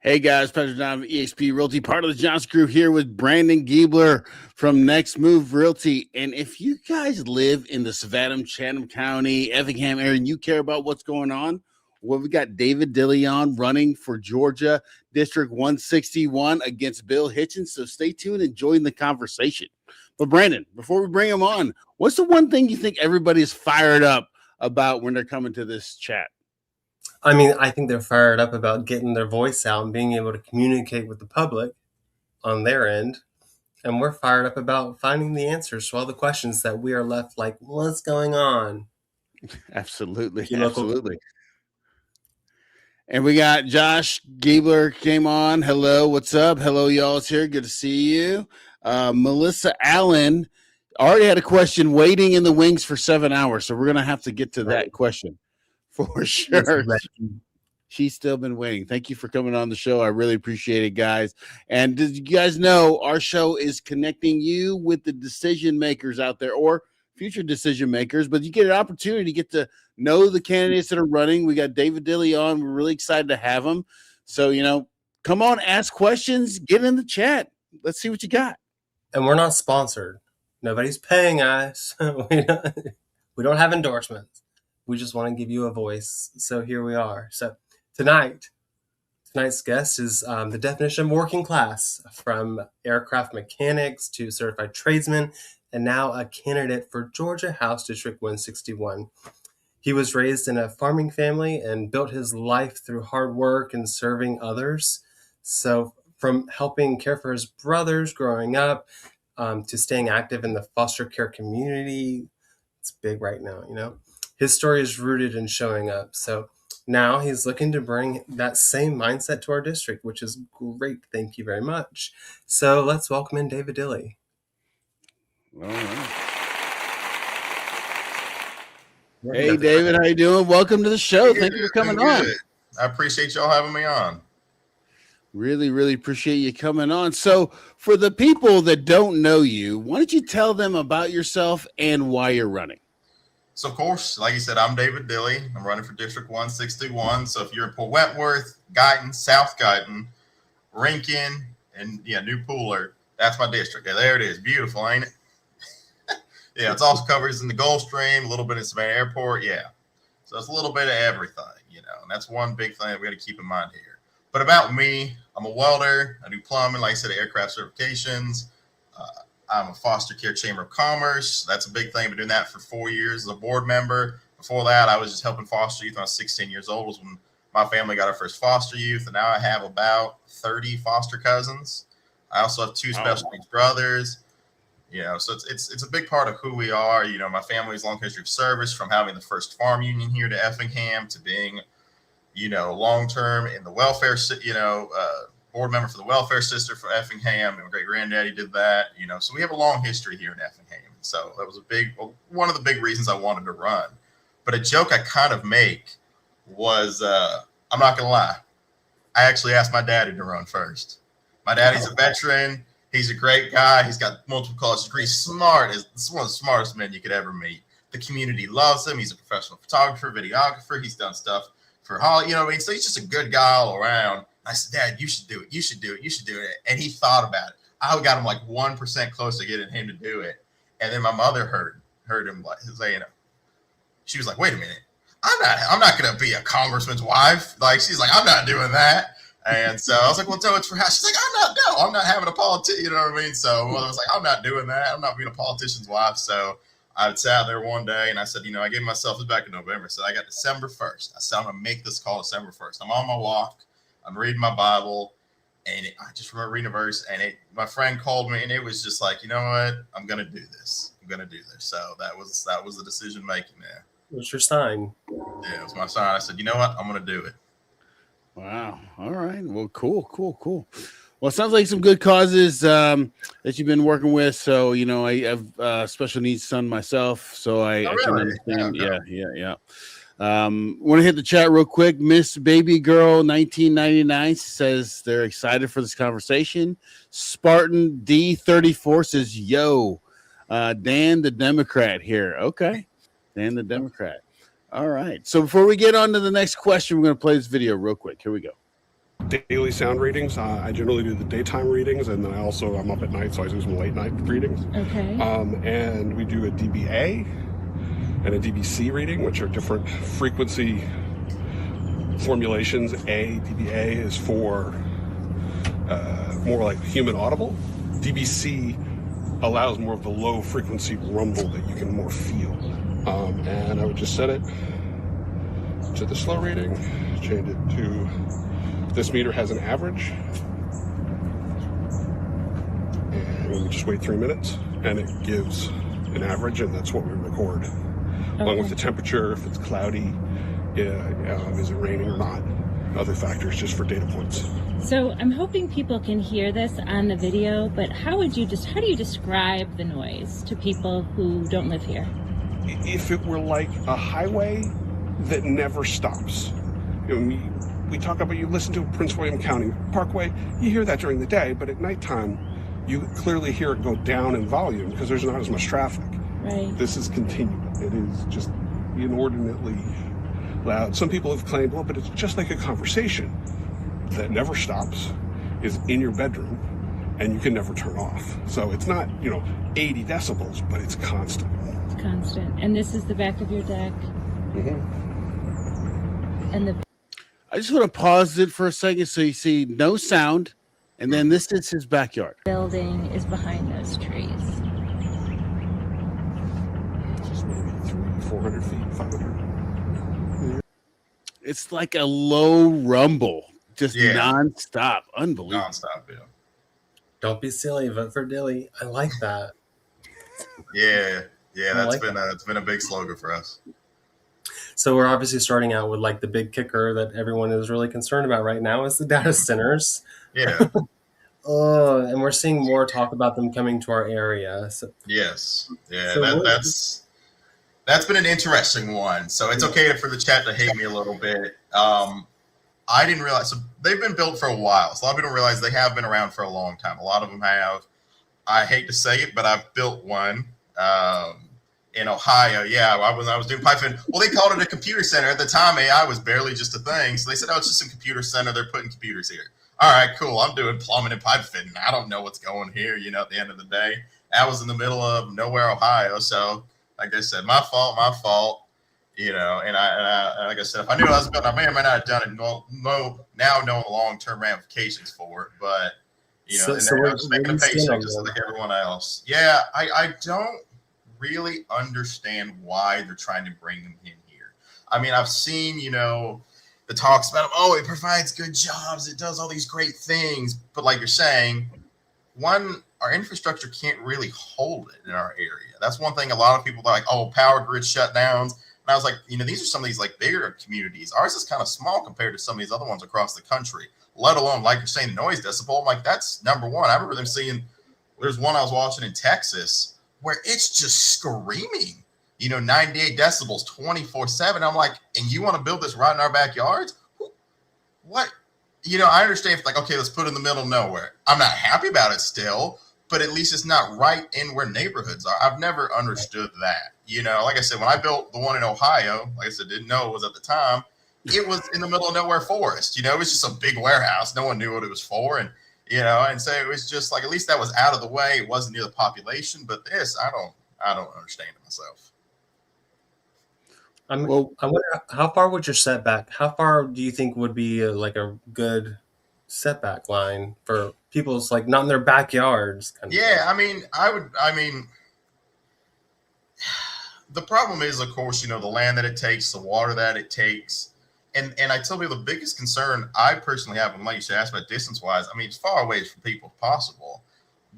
Hey guys, Patrick John of EXP Realty, part of the Johnson Group here with Brandon Giebler from Next Move Realty. And if you guys live in the Savannah, Chatham County, Effingham area, and you care about what's going on, well, we got David Dilly on running for Georgia District 161 against Bill Hitchens. So stay tuned and join the conversation. But Brandon, before we bring him on, what's the one thing you think everybody is fired up about when they're coming to this chat? I mean, I think they're fired up about getting their voice out and being able to communicate with the public on their end. And we're fired up about finding the answers to all the questions that we are left like, what's going on? Absolutely. Absolutely. And we got Josh Giebler came on. Hello, what's up? Hello, y'all. It's here. Good to see you. Melissa Allen already had a question waiting in the wings for 7 hours. So we're going to have to get to that question for sure. She's still been waiting. Thank you for coming on the show. I really appreciate it, guys. And did you guys know our show is connecting you with the decision makers out there or future decision makers, but you get an opportunity to get to know the candidates that are running. We got David Dilly on. We're really excited to have him. So, come on, ask questions, get in the chat. Let's see what you got. And we're not sponsored. Nobody's paying us. We don't have endorsements. We just want to give you a voice. So here we are. So tonight's guest is the definition of working class, from aircraft mechanics to certified tradesmen, and now a candidate for Georgia House District 161. He was raised in a farming family and built his life through hard work and serving others. So from helping care for his brothers growing up to staying active in the foster care community, it's big right now, His story is rooted in showing up. So now he's looking to bring that same mindset to our district, which is great. Thank you very much. So let's welcome in David Dilly. All right. Hey, David, how you doing? Welcome to the show. Thank you for coming on. I appreciate y'all having me on. Really, really appreciate you coming on. So for the people that don't know you, why don't you tell them about yourself and why you're running? So, of course, like you said, I'm David Dilly. I'm running for District 161. So if you're in Port Wentworth, Guyton, South Guyton, Rankin, and New Pooler, that's my district. Yeah, there it is. Beautiful, ain't it? Yeah, it's also covers in the Gulf Stream, a little bit in Savannah Airport. Yeah. So it's a little bit of everything, and that's one big thing that we got to keep in mind here. But about me, I'm a welder. I do plumbing, like I said, aircraft certifications. I'm a foster care chamber of commerce. That's a big thing. I've been doing that for 4 years as a board member. Before that, I was just helping foster youth when I was 16 years old. Was when my family got our first foster youth, and now I have about 30 foster cousins. I also have 2 special needs brothers. So it's a big part of who we are. My family's long history of service, from having the first farm union here to Effingham to being, long-term in the welfare, board member for the welfare system for Effingham. And my great granddaddy did that, so we have a long history here in Effingham. So that was one of the big reasons I wanted to run. But a joke I kind of make was, I'm not going to lie, I actually asked my daddy to run first. My daddy's a veteran. He's a great guy. He's got multiple college degrees. Smart. Is one of the smartest men you could ever meet. The community loves him. He's a professional photographer, videographer. He's done stuff for Hollywood. So he's just a good guy all around. I said, Dad, you should do it. You should do it. You should do it. And he thought about it. I got him like 1% close to getting him to do it. And then my mother heard him say, she was like, wait a minute. I'm not going to be a congressman's wife. Like, she's like, I'm not doing that. And so I was like, well, no, it's for how. She's like, I'm not having a politician. You know what I mean? So I was like, I'm not doing that. I'm not being a politician's wife. So I sat there one day and I said, I gave myself, this back in November. So I got December 1st. I said, I'm going to make this call December 1st. I'm on my walk. I'm reading my Bible. And I just remember reading a verse. And my friend called me and it was just like, you know what? I'm going to do this. I'm going to do this. So that was the decision making there. What's your sign? Yeah, it was my sign. I said, you know what? I'm going to do it. Wow. All right. Well, cool. Well, it sounds like some good causes that you've been working with. So, I have a special needs son myself, so I can understand. Yeah. Want to hit the chat real quick. Miss Baby Girl 1999 says they're excited for this conversation. Spartan D34 says, yo, Dan the Democrat here. Okay. Dan the Democrat. All right. So before we get on to the next question, we're going to play this video real quick. Here we go. daily sound readings. I generally do the daytime readings, and then I'm up at night, so I do some late night readings. Okay. And we do a DBA and a DBC reading, which are different frequency formulations. DBA is for more like human audible. DBC allows more of the low frequency rumble that you can more feel. And I would just set it to the slow reading, change it to, this meter has an average, and we just wait 3 minutes and it gives an average, and that's what we record. Okay. Along with the temperature, if it's cloudy, is it raining or not, other factors just for data points. So I'm hoping people can hear this on the video, but how do you describe the noise to people who don't live here? If it were like a highway that never stops, we talk about, you listen to Prince William County Parkway, you hear that during the day, but at nighttime, you clearly hear it go down in volume because there's not as much traffic. Right. This is continual. It is just inordinately loud. Some people have claimed, well, but it's just like a conversation that never stops, is in your bedroom, and you can never turn off. So it's not, 80 decibels, but it's constant. It's constant. And this is the back of your deck. Mm-hmm. And I just want to pause it for a second so you see no sound, and then this is his backyard. building is behind those trees. Just maybe 300-400 feet, 500. It's like a low rumble, just Yeah. nonstop. Unbelievable. Nonstop, yeah. Don't be silly, vote for Dilly. I like that. Yeah, I like it's been a big slogan for us. So we're obviously starting out with like the big kicker that everyone is really concerned about right now is the data centers. Yeah. And we're seeing more talk about them coming to our area. So, Yes. Yeah. So That's been an interesting one. So it's okay for the chat to hate me a little bit. I didn't realize. So they've been built for a while. So a lot of people don't realize they have been around for a long time. A lot of them have. I hate to say it, but I've built one in Ohio. Yeah, I was doing pipe fitting. Well, they called it a computer center at the time. AI was barely just a thing. So they said, "Oh, it's just a computer center. They're putting computers here." All right, cool. I'm doing plumbing and pipe fitting. I don't know what's going here. At the end of the day, I was in the middle of nowhere, Ohio. So, like I said, my fault. And I like I said, if I knew I was building, I may or may not have done it. Now know the long-term ramifications for it, but So and then I was making a what do you see paycheck on just them? like everyone else. Yeah, I don't really understand why they're trying to bring them in here. I mean, I've seen the talks about it provides good jobs, it does all these great things, but like you're saying, our infrastructure can't really hold it in our area. That's one thing. A lot of people are like, power grid shutdowns. And I was like, these are some of these like bigger communities. Ours is kind of small compared to some of these other ones across the country, let alone, like you're saying, the noise decibel. I'm like, that's number one. I remember them seeing, there's one I was watching in Texas where it's just screaming, 98 decibels, 24/7. I'm like, and you want to build this right in our backyards? What? I understand if like, okay, let's put it in the middle of nowhere. I'm not happy about it still, but at least it's not right in where neighborhoods are. I've never understood that. Like I said, when I built the one in Ohio, like I said, didn't know it was at the time, it was in the middle of nowhere forest. It was just a big warehouse. No one knew what it was for. And, and so it was just like, at least that was out of the way. It wasn't near the population, but this, I don't understand it myself. I wonder how far would your setback? How far do you think would be like a good setback line for people's like not in their backyards? Yeah, I mean, the problem is, of course, the land that it takes, the water that it takes, and I tell you the biggest concern I personally have, and like you should ask about distance wise. I mean, as far away from people as possible,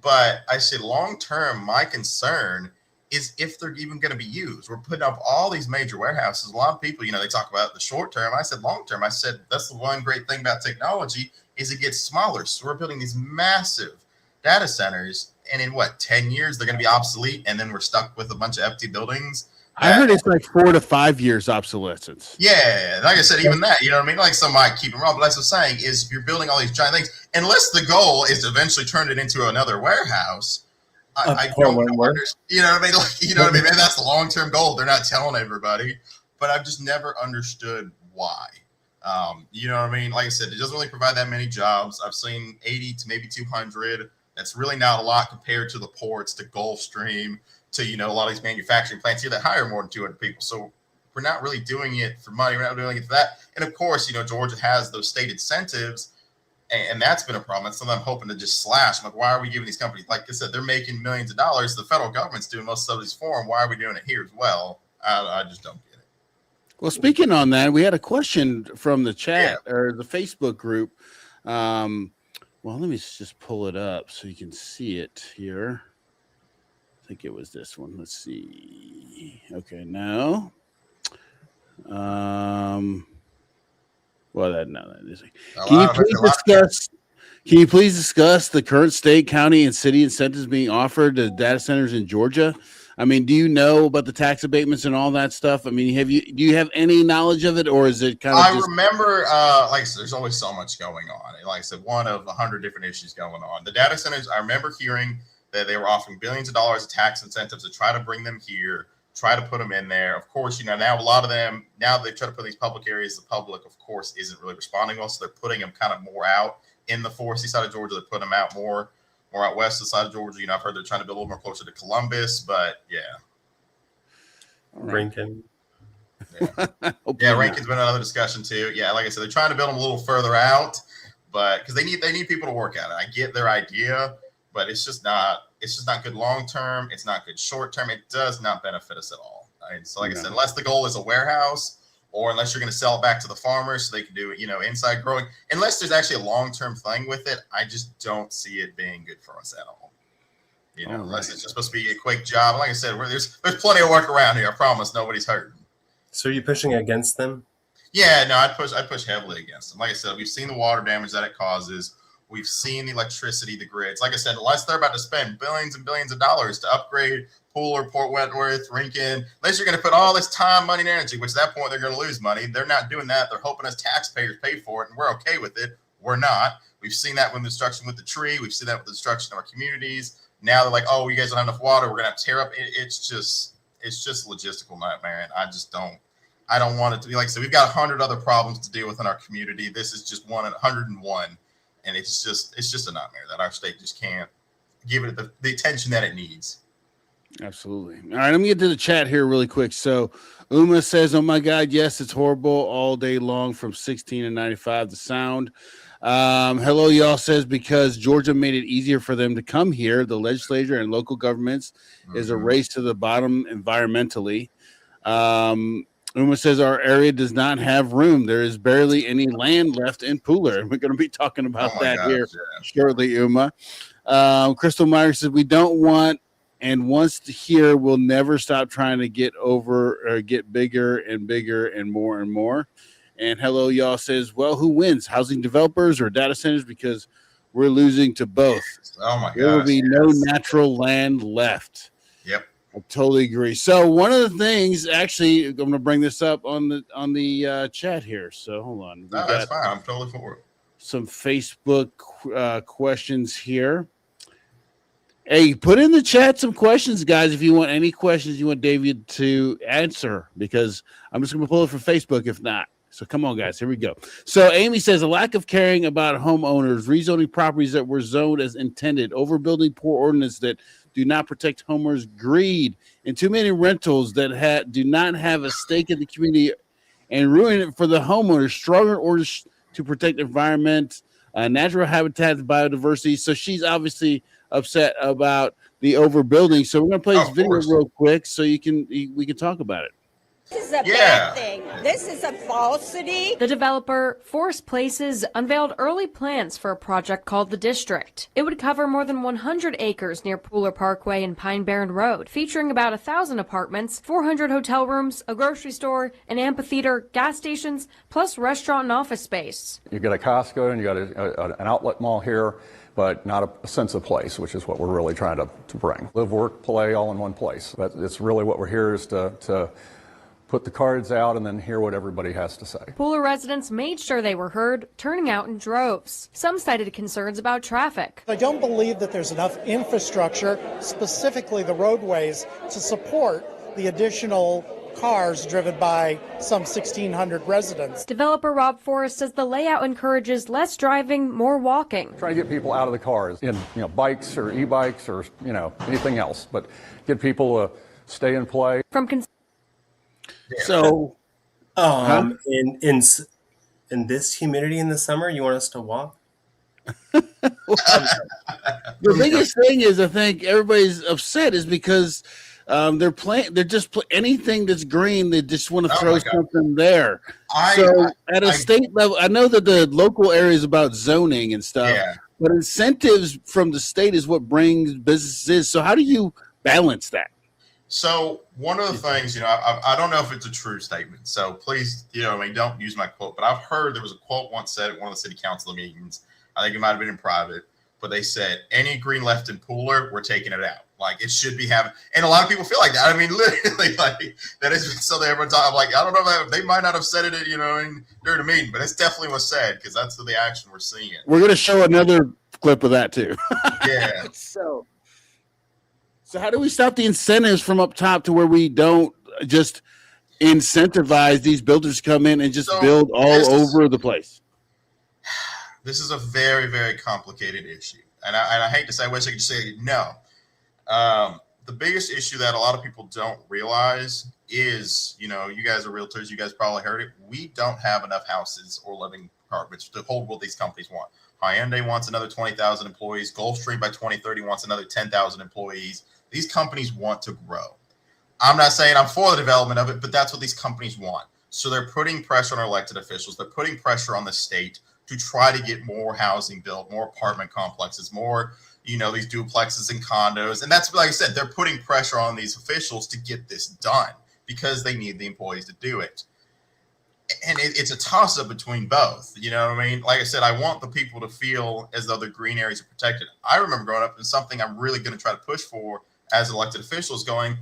but I said long term, my concern is if they're even going to be used. We're putting up all these major warehouses. A lot of people, they talk about the short term. I said long term. I said that's the one great thing about technology is it gets smaller. So we're building these massive data centers, and in 10 years they're going to be obsolete, and then we're stuck with a bunch of empty buildings. I heard it's like 4 to 5 years obsolescence. Yeah, like I said, even that, what I mean? Like some might keep them wrong, but that's what I'm saying is you're building all these giant things, unless the goal is to eventually turn it into another warehouse. I don't know. What I mean? Like, what I mean? Maybe that's the long-term goal. They're not telling everybody, but I've just never understood why. You know what I mean? Like I said, it doesn't really provide that many jobs. I've seen 80 to maybe 200. That's really not a lot compared to the ports, to Gulfstream, to, a lot of these manufacturing plants here that hire more than 200 people. So we're not really doing it for money. We're not doing it for that. And of course, Georgia has those state incentives, and that's been a problem. That's something I'm hoping to just slash. I'm like, why are we giving these companies, like I said, they're making millions of dollars. The federal government's doing most of these for them. Why are we doing it here as well? I just don't get it. Well, speaking on that, we had a question from the chat or the Facebook group. Well, let me just pull it up so you can see it here. I think it was this one. Let's see. Okay, no. Well, that is. Can you please discuss the current state, county, and city incentives being offered to data centers in Georgia? I mean, do you know about the tax abatements and all that stuff? I mean, do you have any knowledge of it, or is it kind of? I remember, like I said, there's always so much going on. Like I said, one of 100 different issues going on. The data centers, I remember hearing that they were offering billions of dollars of tax incentives to try to bring them here, try to put them in there. Of course, now a lot of them, now they've tried to put in these public areas. The public, of course, isn't really responding well, so they're putting them kind of more out in the foresty side of Georgia. They're putting them out more out west of the side of Georgia. I've heard they're trying to build a little more closer to Columbus, but yeah. Rankin. Yeah, Rankin's been another discussion too. Yeah, like I said, they're trying to build them a little further out, but because they need people to work at it. I get their idea, but it's just not good long term. It's not good short term. It does not benefit us at all. So like I said, unless the goal is a warehouse, or unless you're going to sell it back to the farmers so they can do it, inside growing, unless there's actually a long term thing with it, I just don't see it being good for us at all. Unless it's just supposed to be a quick job. Like I said, there's plenty of work around here. I promise nobody's hurting. So are you pushing against them? Yeah, no, I push heavily against them. Like I said, we've seen the water damage that it causes. We've seen the electricity, the grids. Like I said, unless they're about to spend billions and billions of dollars to upgrade Pooler, Port Wentworth, Rankin, unless you're going to put all this time, money, and energy, which at that point they're going to lose money. They're not doing that. They're hoping us taxpayers pay for it, and we're okay with it. We're not. We've seen that with the destruction with the tree. We've seen that with the destruction of our communities. Now they're like, oh, you guys don't have enough water. We're going to have to tear up. It's just a logistical nightmare, and I don't want it to be like, so we've got 100 other problems to deal with in our community. This is just one in 101. And it's just a nightmare that our state just can't give it the attention that it needs. Absolutely. All right, let me get to the chat here really quick. So Uma says, oh my God, yes, it's horrible all day long from 16 to 95, the sound. Hello, y'all says, because Georgia made it easier for them to come here, the legislature and local governments is a race to the bottom environmentally. Uma says our area does not have room. There is barely any land left in Pooler. And we're going to be talking about here shortly, Uma. Crystal Myers says we don't want and wants to hear we'll never stop trying to get over or get bigger and bigger and more and more. And hello, y'all says, well, who wins? Housing developers or data centers? Because we're losing to both. Oh my God. There will be no natural land left. Yep. I totally agree. So one of the things, actually, I'm going to bring this up on the chat here. So hold on. No, that's fine. I'm totally for it. Some Facebook questions here. Hey, put in the chat some questions, guys, if you want any questions you want David to answer, because I'm just going to pull it from Facebook if not. So come on, guys. Here we go. So Amy says a lack of caring about homeowners, rezoning properties that were zoned as intended, overbuilding poor ordinance that do not protect homeowners, greed, and too many rentals that do not have a stake in the community and ruin it for the homeowners. Stronger orders to protect the environment, natural habitats, biodiversity. So she's obviously upset about the overbuilding. So we're going to play this video real quick so we can talk about it. This is a bad thing. This is a falsity. The developer, Forest Places, unveiled early plans for a project called The District. It would cover more than 100 acres near Pooler Parkway and Pine Barren Road, featuring about 1,000 apartments, 400 hotel rooms, a grocery store, an amphitheater, gas stations, plus restaurant and office space. You got a Costco and you got an outlet mall here, but not a sense of place, which is what we're really trying to bring. Live, work, play all in one place. That's really what we're here is to put the cards out and then hear what everybody has to say. Pooler residents made sure they were heard, turning out in droves. Some cited concerns about traffic. I don't believe that there's enough infrastructure, specifically the roadways, to support the additional cars driven by some 1,600 residents. Developer Rob Forrest says the layout encourages less driving, more walking. Try to get people out of the cars in bikes or e-bikes or anything else, but get people to stay and play. So, in this humidity in the summer, you want us to walk? the biggest thing is, I think everybody's upset is because they're just anything that's green, they just want to throw something there. At a state level, I know that the local area is about zoning and stuff, but incentives from the state is what brings businesses. So how do you balance that? So one of the things, I don't know if it's a true statement, so please, don't use my quote, but I've heard there was a quote once said at one of the city council meetings. I think it might have been in private, but they said, any green left in Pooler, we're taking it out. Like, it should be having, and a lot of people feel like that. I mean, literally, like, that is something everyone's talking. Like, I don't know, they might not have said it, during the meeting, but it's definitely was said, because that's the action we're seeing. We're going to show another clip of that, too. Yeah. So how do we stop the incentives from up top to where we don't just incentivize these builders to come in and just build all over the place? This is a very, very complicated issue. And I hate to say, I wish I could say no. The biggest issue that a lot of people don't realize is, you guys are realtors, you guys probably heard it. We don't have enough houses or living apartments to hold what these companies want. Hyundai wants another 20,000 employees. Gulfstream by 2030 wants another 10,000 employees. These companies want to grow. I'm not saying I'm for the development of it, but that's what these companies want. So they're putting pressure on our elected officials. They're putting pressure on the state to try to get more housing built, more apartment complexes, more, these duplexes and condos. And that's, like I said, they're putting pressure on these officials to get this done because they need the employees to do it. And it's a toss-up between both. You know what I mean? Like I said, I want the people to feel as though the green areas are protected. I remember growing up, and something I'm really going to try to push for as elected officials going,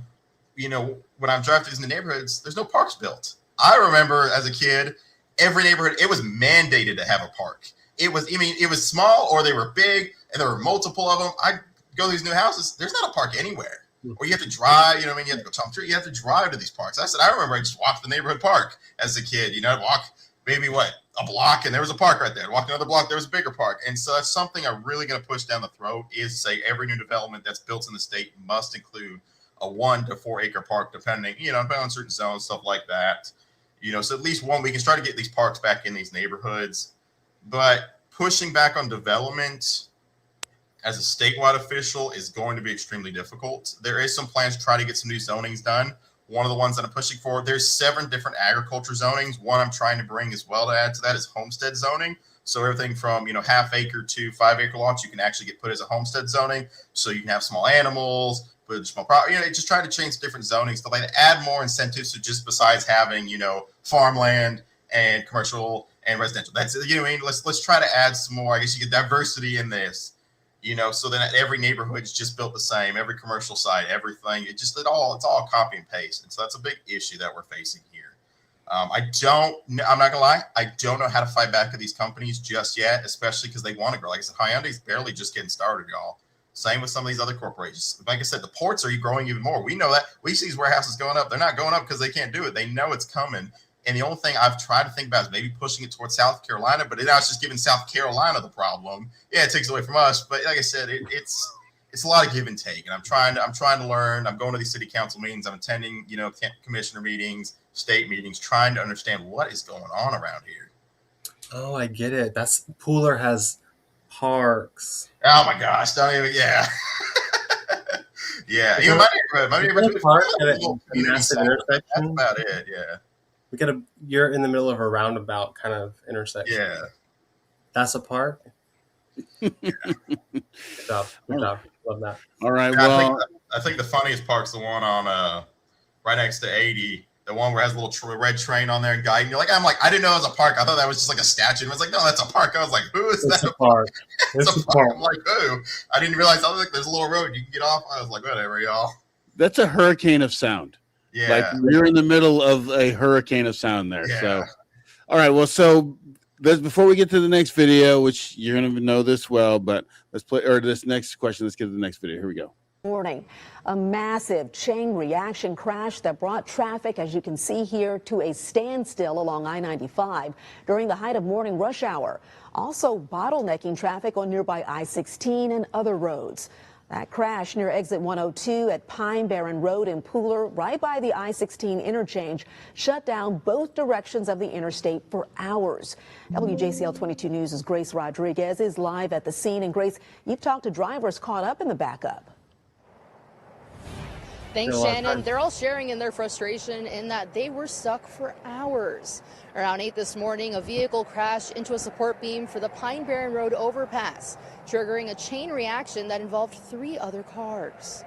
when I'm driving through these neighborhoods, there's no parks built. I remember as a kid, every neighborhood, it was mandated to have a park. It was small or they were big and there were multiple of them. I go to these new houses, there's not a park anywhere. Or you have to drive, you have to go through, you have to drive to these parks. I remember I just walked the neighborhood park as a kid, I'd walk maybe a block and there was a park right there. I'd walk another block, there was a bigger park. And so that's something I'm really going to push down the throat is say every new development that's built in the state must include a 1 to 4 acre park, depending on certain zones, stuff like that. So at least one, we can try to get these parks back in these neighborhoods, but pushing back on development as a statewide official is going to be extremely difficult. There is some plans to try to get some new zonings done. One of the ones that I'm pushing for, there's 7 different agriculture zonings. One I'm trying to bring as well to add to that is homestead zoning. So everything from, half acre to 5 acre lots, you can actually get put as a homestead zoning. So you can have small animals, but small property, just trying to change different zonings to like add more incentives to just besides having, farmland and commercial and residential. That's, let's try to add some more, I guess you get diversity in this. So then every neighborhood's just built the same, every commercial site, everything. It's all copy and paste. And so that's a big issue that we're facing here. I'm not gonna lie, I don't know how to fight back with these companies just yet, especially because they want to grow. Like I said, Hyundai's barely just getting started, y'all. Same with some of these other corporations. Like I said, the ports are growing even more. We know that. We see these warehouses going up. They're not going up because they can't do it. They know it's coming. And the only thing I've tried to think about is maybe pushing it towards South Carolina, but now it's just giving South Carolina the problem. Yeah, it takes away from us, but like I said, it's a lot of give and take. And I'm trying to learn. I'm going to these city council meetings. I'm attending, commissioner meetings, state meetings, trying to understand what is going on around here. Oh, I get it. Pooler has parks. Oh my gosh! Don't even. Yeah. Yeah. Even my neighborhood. Massive intersection. That's about it. Yeah. You're in the middle of a roundabout kind of intersection. Yeah. That's a park. Good job. Love that. All right. Yeah, well, I think the funniest park's the one on right next to 80. The one where it has a little red train on there and guiding. I'm like, I didn't know it was a park. I thought that was just like a statue. I was like, no, that's a park. I was like, who is that? A park. It's a park. I'm like, who? I didn't realize. I was like, there's a little road you can get off. I was like, whatever, y'all. That's a hurricane of sound. Yeah. Like you're in the middle of a hurricane of sound there. Yeah. So, all right. Well, so before we get to the next video, which you're going to know this well, but let's play, or this next question, let's get to the next video. Here we go. Morning, a massive chain reaction crash that brought traffic, as you can see here, to a standstill along I-95 during the height of morning rush hour. Also bottlenecking traffic on nearby I-16 and other roads. That crash near exit 102 at Pine Barren Road in Pooler, right by the I-16 interchange, shut down both directions of the interstate for hours. WJCL 22 News' Grace Rodriguez is live at the scene. And Grace, you've talked to drivers caught up in the backup. Thanks, Shannon. They're all sharing in their frustration in that they were stuck for hours. Around 8 this morning, a vehicle crashed into a support beam for the Pine Barren Road overpass, triggering a chain reaction that involved 3 other cars.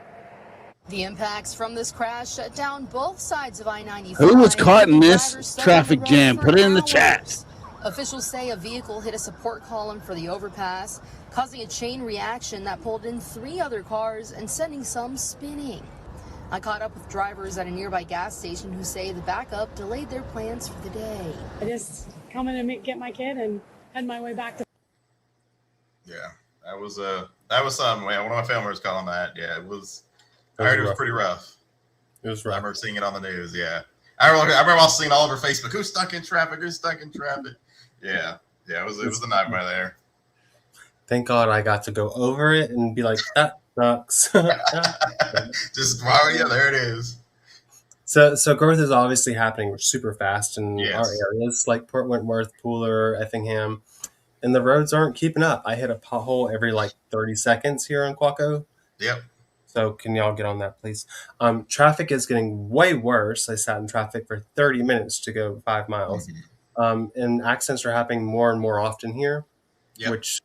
The impacts from this crash shut down both sides of I-95. Who was caught in this traffic jam? Put it in the chat. Officials say a vehicle hit a support column for the overpass, causing a chain reaction that pulled in 3 other cars and sending some spinning. I caught up with drivers at a nearby gas station who say the backup delayed their plans for the day. I just come in and get my kid and head my way back to. Yeah, that was something. One of my family members calling that. Yeah, it was. I heard it was pretty rough. It was rough. I remember seeing it on the news. Yeah, I remember also seeing all over Facebook. Who's stuck in traffic? Who's stuck in traffic? Yeah. It was a nightmare there. Thank God I got to go over it and be like, that sucks. Just wow, yeah, there it is. So growth is obviously happening super fast in Yes. our areas like Port Wentworth, Pooler, Effingham, and the roads aren't keeping up. I hit a pothole every 30 seconds here in Quaco. Yep. So can y'all get on that, please? Traffic is getting way worse. I sat in traffic for 30 minutes to go 5 miles. And accidents are happening more and more often here, which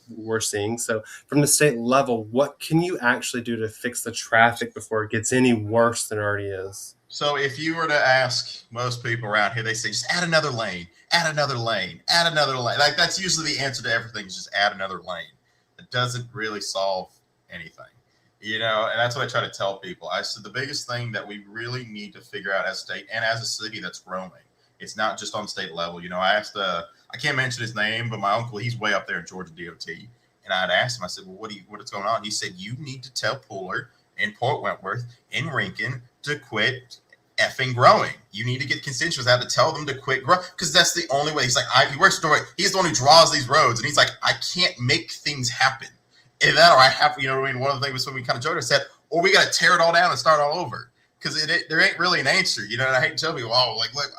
we're seeing. So from the state level, what can you actually do to fix the traffic before it gets any worse than it already is? So if you were to ask most people around here, they say just add another lane, add another lane, add another lane. Like that's usually the answer to everything, is just add another lane. It doesn't really solve anything, and that's what I try to tell people. I said the biggest thing that we really need to figure out as a state and as a city that's growing, it's not just on state level. I asked, I can't mention his name, but my uncle, he's way up there in Georgia DOT. And I'd asked him, I said, well, what is going on? He said, you need to tell Pooler and Port Wentworth and Rincon to quit effing growing. You need to get constituents out to tell them to quit growing, because that's the only way. He's like, he works the way. He's the one who draws these roads. And he's like, I can't make things happen. And that, or I have, one of the things when we kind of joked, I said, or we got to tear it all down and start all over. Because there ain't really an answer, and I hate to tell people, look,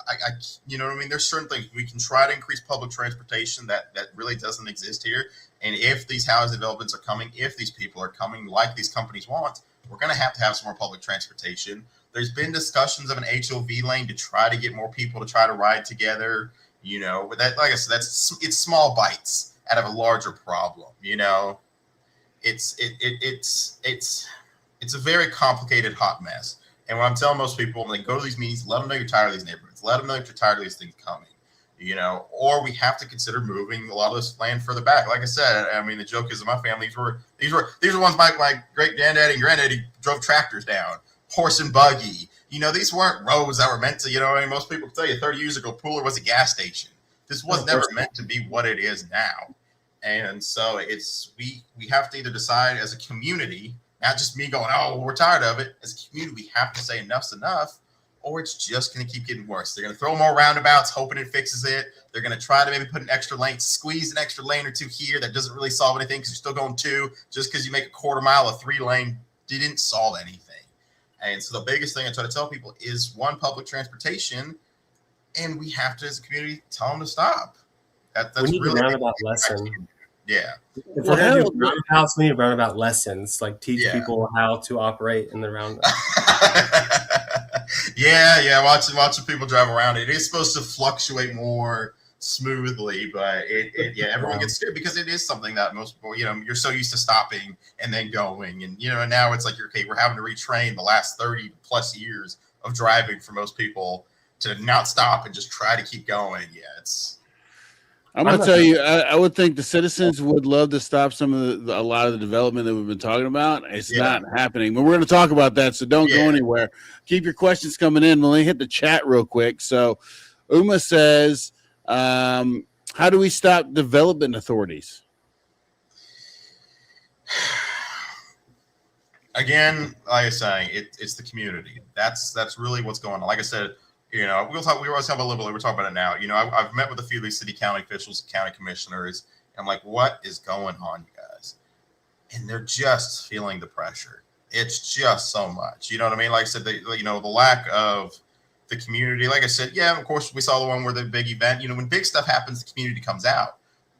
there's certain things we can try to increase public transportation that really doesn't exist here. And if these housing developments are coming, if these people are coming like these companies want, we're going to have some more public transportation. There's been discussions of an HOV lane to try to get more people to try to ride together, but that, like I said, it's small bites out of a larger problem. It's a very complicated hot mess. And what I'm telling most people, when they go to these meetings, let them know you're tired of these neighborhoods. Let them know that you're tired of these things coming, or we have to consider moving a lot of this land further back. Like I said, the joke is in my family, these were ones my great granddaddy and granddaddy drove tractors down, horse and buggy. These weren't roads that were meant to, most people tell you 30 years ago, Pooler was a gas station. This was never meant to be what it is now. And so we have to either decide as a community, not just me going, oh, we're tired of it. As a community, we have to say enough's enough, or it's just going to keep getting worse. They're going to throw more roundabouts, hoping it fixes it. They're going to try to maybe put an extra lane, squeeze an extra lane or two here. That doesn't really solve anything because you're still going 2. Just because you make a quarter mile of 3 lane didn't solve anything. And so the biggest thing I try to tell people is, one, public transportation, and we have to, as a community, tell them to stop. That's we need really a roundabout lesson. Yeah. If we're going to do roundabouts, we need roundabout lessons, teach people how to operate in the roundabout. Yeah. Watching people drive around it is supposed to fluctuate more smoothly, but everyone gets scared because it is something that most people, you're so used to stopping and then going, and now it's like we're having to retrain the last 30 plus years of driving for most people to not stop and just try to keep going. Yeah, I'm going to tell you, I would think the citizens would love to stop some of a lot of the development that we've been talking about. It's not happening, but we're going to talk about that, so don't go anywhere. Keep your questions coming in. Let me hit the chat real quick. So Uma says, how do we stop development authorities? Again, like I was saying, it's the community. That's really what's going on. Like I said, we always talk about liberty. We're talking about it now. I've met with a few of these city county officials, county commissioners, and I'm like, what is going on, you guys? And they're just feeling the pressure. It's just so much. You know what I mean? Like I said, the lack of the community. Like I said, yeah, of course, we saw the one where the big event, when big stuff happens, the community comes out.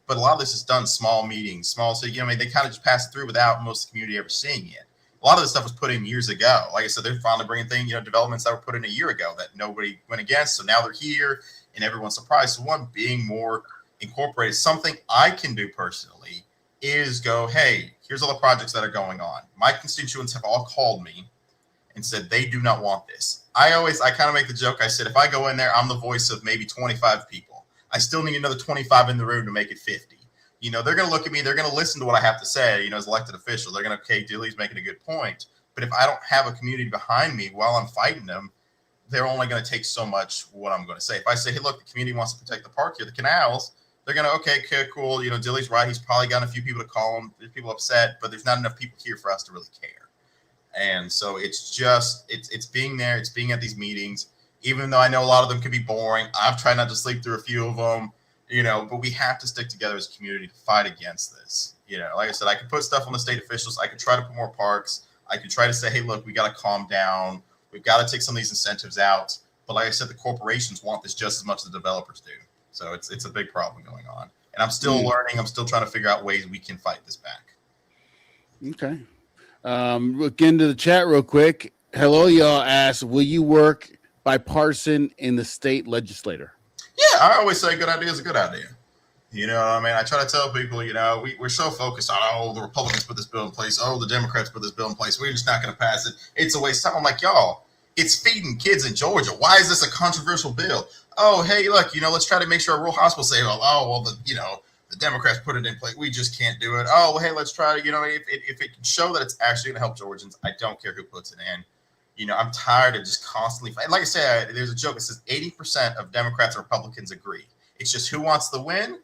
But a lot of this is done small meetings, small. So, they kind of just pass through without most of the community ever seeing it. A lot of this stuff was put in years ago. Like I said, they're finally bringing things, developments that were put in a year ago that nobody went against. So now they're here and everyone's surprised. So one, being more incorporated. Something I can do personally is go, hey, here's all the projects that are going on. My constituents have all called me and said they do not want this. I kind of make the joke. I said, if I go in there, I'm the voice of maybe 25 people. I still need another 25 in the room to make it 50. They're going to look at me. They're going to listen to what I have to say, as elected official. They're going to, okay, Dillie's making a good point. But if I don't have a community behind me while I'm fighting them, they're only going to take so much what I'm going to say. If I say, hey, look, the community wants to protect the park here, the canals, they're going to, okay, cool. Dillie's right. He's probably got a few people to call him. There's people upset, but there's not enough people here for us to really care. And so it's just, it's being there. It's being at these meetings, even though I know a lot of them can be boring. I've tried not to sleep through a few of them. But we have to stick together as a community to fight against this. Like I said, I could put stuff on the state officials. I could try to put more parks. I could try to say, hey, look, we got to calm down. We've got to take some of these incentives out. But like I said, the corporations want this just as much as the developers do. So it's a big problem going on. And I'm still learning. I'm still trying to figure out ways we can fight this back. Okay. Look into the chat real quick. Hello, y'all asked, will you work bipartisan in the state legislature? Yeah, I always say a good idea is a good idea. You know what I mean? I try to tell people, we're so focused on, the Republicans put this bill in place. Oh, the Democrats put this bill in place. We're just not going to pass it. It's a waste of time. I'm like, y'all, it's feeding kids in Georgia. Why is this a controversial bill? Oh, hey, look, let's try to make sure our rural hospitals say, the Democrats put it in place. We just can't do it. Oh, well, hey, let's try to, if it can show that it's actually going to help Georgians, I don't care who puts it in. I'm tired of just constantly fighting. Like I said, there's a joke that says 80% of Democrats and Republicans agree. It's just who wants the win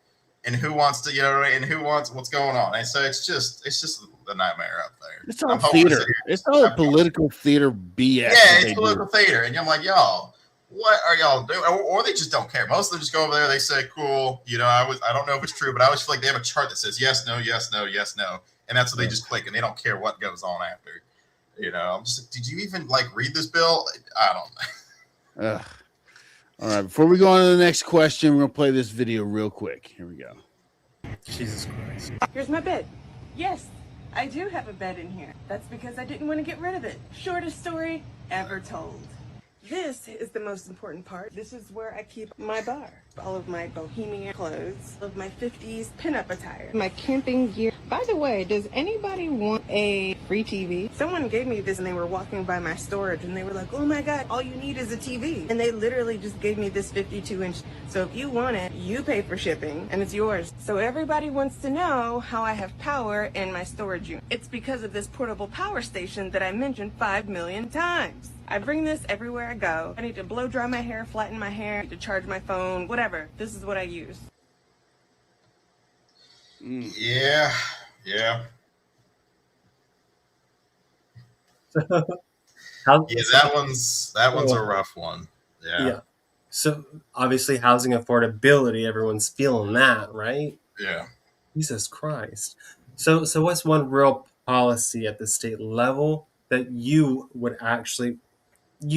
and who wants to, and who wants what's going on. And so it's just a nightmare out there. It's all theater. It's all political theater BS. Yeah, it's political theater. And I'm like, y'all, what are y'all doing? Or they just don't care. Most of them just go over there. They say, cool. I don't know if it's true, but I always feel like they have a chart that says yes, no, yes, no, yes, no. And that's what they just click and they don't care what goes on after. I'm just, did you even read this bill? I don't know. All right. Before we go on to the next question, we're going to play this video real quick. Here we go. Jesus Christ. Here's my bed. Yes, I do have a bed in here. That's because I didn't want to get rid of it. Shortest story ever told. This is the most important part. This is where I keep my bar. All of my bohemian clothes, all of my 50s pinup attire, my camping gear. By the way, does anybody want a free TV? Someone gave me this and they were walking by my storage and they were like, oh my God, all you need is a TV. And they literally just gave me this 52-inch. So if you want it, you pay for shipping and it's yours. So everybody wants to know how I have power in my storage unit. It's because of this portable power station that I mentioned 5 million times. I bring this everywhere I go. I need to blow dry my hair, flatten my hair, I need to charge my phone, whatever. This is what I use. Yeah. That one's a rough one. Yeah. So obviously housing affordability, everyone's feeling that, right? Yeah. Jesus Christ. So what's one real policy at the state level that you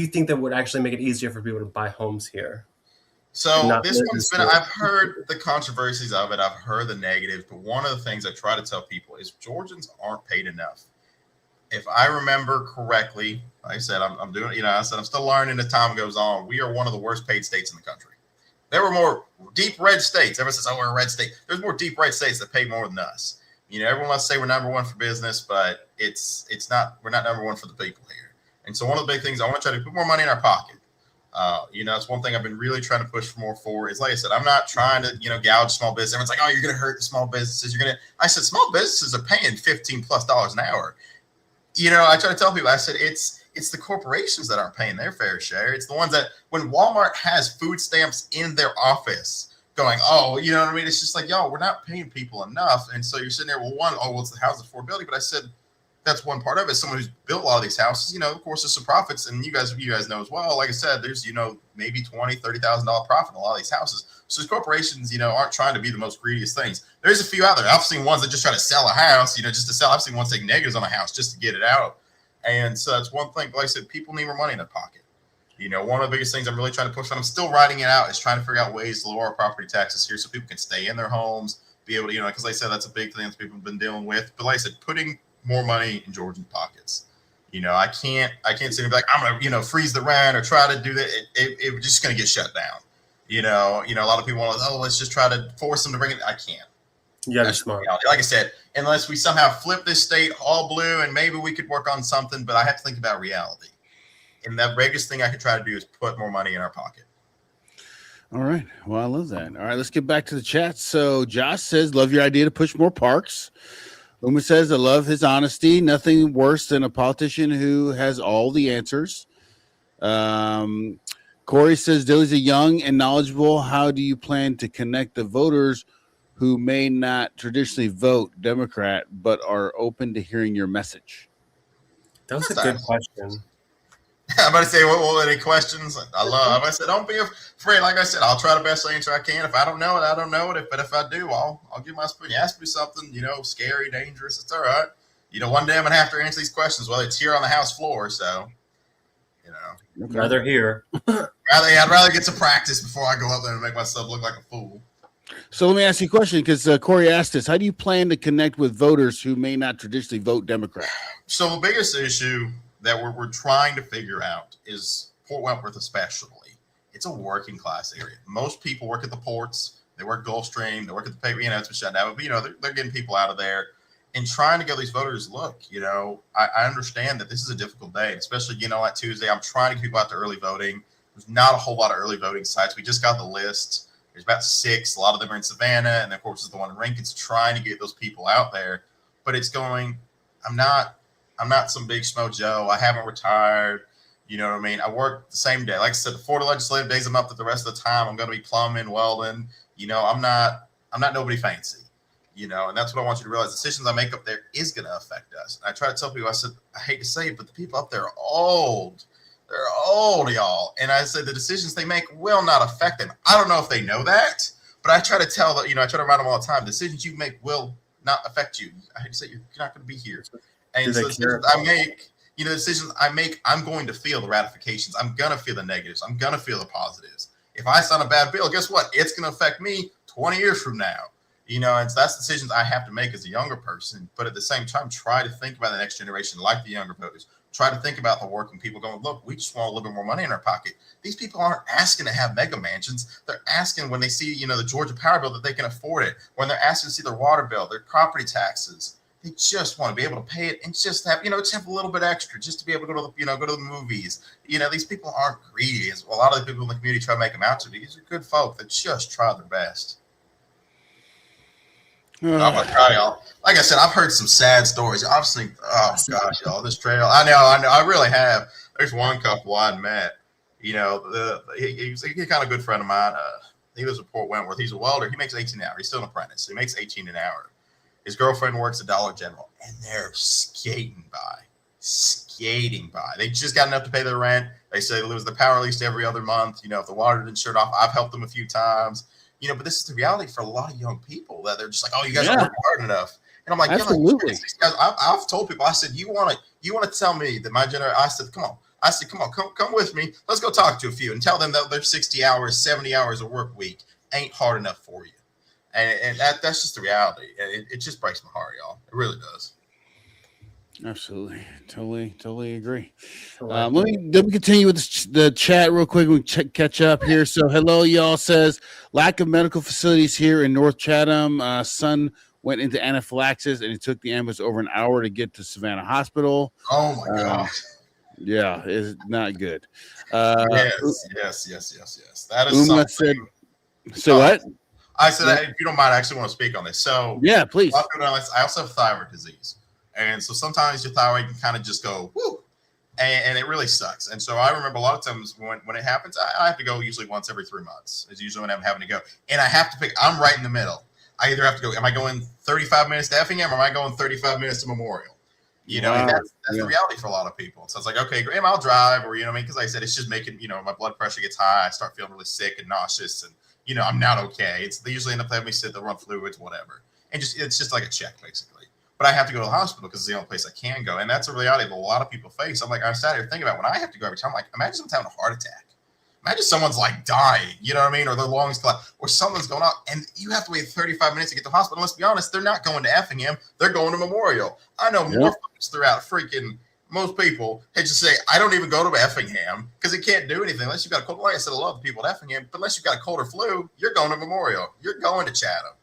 think that would actually make it easier for people to buy homes here? So this one's been, I've heard the controversies of it. I've heard the negatives, but one of the things I try to tell people is Georgians aren't paid enough. If I remember correctly, like I said, I'm doing, I said, I'm still learning as time goes on. We are one of the worst paid states in the country. There were more deep red states. Everyone says, oh, we're a red state. There's more deep red states that pay more than us. Everyone wants to say we're number one for business, but it's not, we're not number one for the people here. And so one of the big things I want to try to put more money in our pocket. It's one thing I've been really trying to push more for is, like I said, I'm not trying to, gouge small business. Everyone's like, oh, you're going to hurt the small businesses. I said, small businesses are paying $15+ an hour. I try to tell people, I said, it's the corporations that aren't paying their fair share. It's the ones that when Walmart has food stamps in their office going, oh, you know what I mean? It's just like, y'all, we're not paying people enough. And so you're sitting there, well, it's the housing affordability. But I said, that's one part of it. Someone who's built a lot of these houses, of course, there's some profits, and you guys know as well. Like I said, there's maybe $20,000-$30,000 profit in a lot of these houses. So these corporations, aren't trying to be the most greediest things. There's a few out there. I've seen ones that just try to sell a house, just to sell. I've seen ones take negatives on a house just to get it out. And so that's one thing. Like I said, people need more money in their pocket. One of the biggest things I'm really trying to push on, I'm still writing it out, is trying to figure out ways to lower our property taxes here so people can stay in their homes, be able to, because like I said, that's a big thing that people have been dealing with. But like I said, putting more money in Georgians' pockets. I can't sit and be like, I'm gonna, freeze the rent or try to do that. It's just gonna get shut down. A lot of people want to, let's just try to force them to bring it. I can't. You gotta be smart. Like I said, unless we somehow flip this state all blue, and maybe we could work on something, but I have to think about reality. And the biggest thing I could try to do is put more money in our pocket. All right. Well, I love that. All right, let's get back to the chat. So Josh says, love your idea to push more parks. Uma says, I love his honesty. Nothing worse than a politician who has all the answers. Corey says, Dilly's a young and knowledgeable. How do you plan to connect the voters who may not traditionally vote Democrat but are open to hearing your message? That was a good question. I'm about to say, well, any questions? I said, don't be afraid. Like I said, I'll try the best answer I can. If I don't know it, I don't know it. But if I do, I'll give my spoon. You ask me something, scary, dangerous. It's all right. One day I'm going to have to answer these questions, whether it's here on the House floor. So, Okay. Rather here. I'd rather get some practice before I go up there and make myself look like a fool. So let me ask you a question, because Corey asked us, how do you plan to connect with voters who may not traditionally vote Democrat? So the biggest issue that we're trying to figure out is Port Wentworth especially. It's a working class area. Most people work at the ports. They work Gulfstream. They work at the paper. It's been shut down. But, they're getting people out of there and trying to get these voters, look, I understand that this is a difficult day, especially, like Tuesday. I'm trying to get people out to early voting. There's not a whole lot of early voting sites. We just got the list. There's about 6. A lot of them are in Savannah. And, of course, there's the one in Rankin's trying to get those people out there. But it's going, I'm not some big schmo Joe. I haven't retired. You know what I mean? I work the same day. Like I said, the 4 legislative days I'm up to, the rest of the time I'm going to be plumbing, welding. I'm not nobody fancy. And that's what I want you to realize. Decisions I make up there is going to affect us. And I try to tell people, I said, I hate to say it, but the people up there are old. They're old, y'all. And I said the decisions they make will not affect them. I don't know if they know that, but I try to tell them, I try to remind them all the time, decisions you make will not affect you. I hate to say you're not going to be here. And so the decisions I make, I'm going to feel the ratifications. I'm going to feel the negatives. I'm going to feel the positives. If I sign a bad bill, guess what? It's going to affect me 20 years from now. And so that's decisions I have to make as a younger person. But at the same time, try to think about the next generation, like the younger voters. Try to think about the working people going, look, we just want a little bit more money in our pocket. These people aren't asking to have mega mansions. They're asking when they see, the Georgia Power bill that they can afford it. When they're asking to see their water bill, their property taxes. They just want to be able to pay it and just have, just have a little bit extra, just to be able to go to go to the movies. These people aren't greedy. A lot of the people in the community try to make them out to be. These are good folk that just try their best. I'm gonna cry, y'all. Like I said, I've heard some sad stories. I've seen, oh gosh, y'all, this trail. I know, I really have. There's one couple I met. He's a kind of good friend of mine. He lives in Port Wentworth. He's a welder. He makes 18 an hour. He's still an apprentice. So he makes 18 an hour. His girlfriend works at Dollar General, and they're skating by. They just got enough to pay their rent. They say they lose their power at least every other month. If the water didn't shut off, I've helped them a few times. But this is the reality for a lot of young people, that they're just like, oh, you guys aren't working hard enough. And I'm like, absolutely. I've told people, I said, you want to tell me that my generation, I said, come on, come with me. Let's go talk to a few and tell them that their 60 hours, 70 hours a work week ain't hard enough for you. And that's just the reality. It just breaks my heart, y'all. It really does. Absolutely. Totally agree. Let me continue with the chat real quick. We catch up here. So hello, y'all says lack of medical facilities here in North Chatham. Son went into anaphylaxis and it took the ambulance over an hour to get to Savannah Hospital. Oh my God. Yeah, it's not good. Yes. That is Uma something. So what? I said, if you don't mind, I actually want to speak on this. So yeah, please. I also have thyroid disease. And so sometimes your thyroid can kind of just go, whoo, and it really sucks. And so I remember a lot of times when it happens, I have to go usually once every 3 months. Is usually when I'm having to go. And I have to pick, I'm right in the middle. I either have to go, am I going 35 minutes to Effingham or am I going 35 minutes to Memorial? You know, and that's the reality for a lot of people. So it's like, okay, Graham, I'll drive, or, you know what I mean? Because like I said, it's just making, you know, my blood pressure gets high. I start feeling really sick and nauseous, and, you know, I'm not okay. They usually end up having me sit there, run fluids, whatever. And it's just like a check, basically. But I have to go to the hospital because it's the only place I can go. And that's a reality that a lot of people face. I'm like, I sat here thinking about when I have to go every time. I'm like, imagine someone's having a heart attack. Imagine someone's like dying, you know what I mean? Or their lungs collapse, or something's going on, and you have to wait 35 minutes to get to the hospital. Let's be honest, they're not going to Effingham. They're going to Memorial. I know more folks throughout freaking most people hate to say, I don't even go to Effingham because it can't do anything unless you've got a cold. Like I said, I love the people at Effingham, but unless you've got a cold or flu, you're going to Memorial. You're going to Chatham.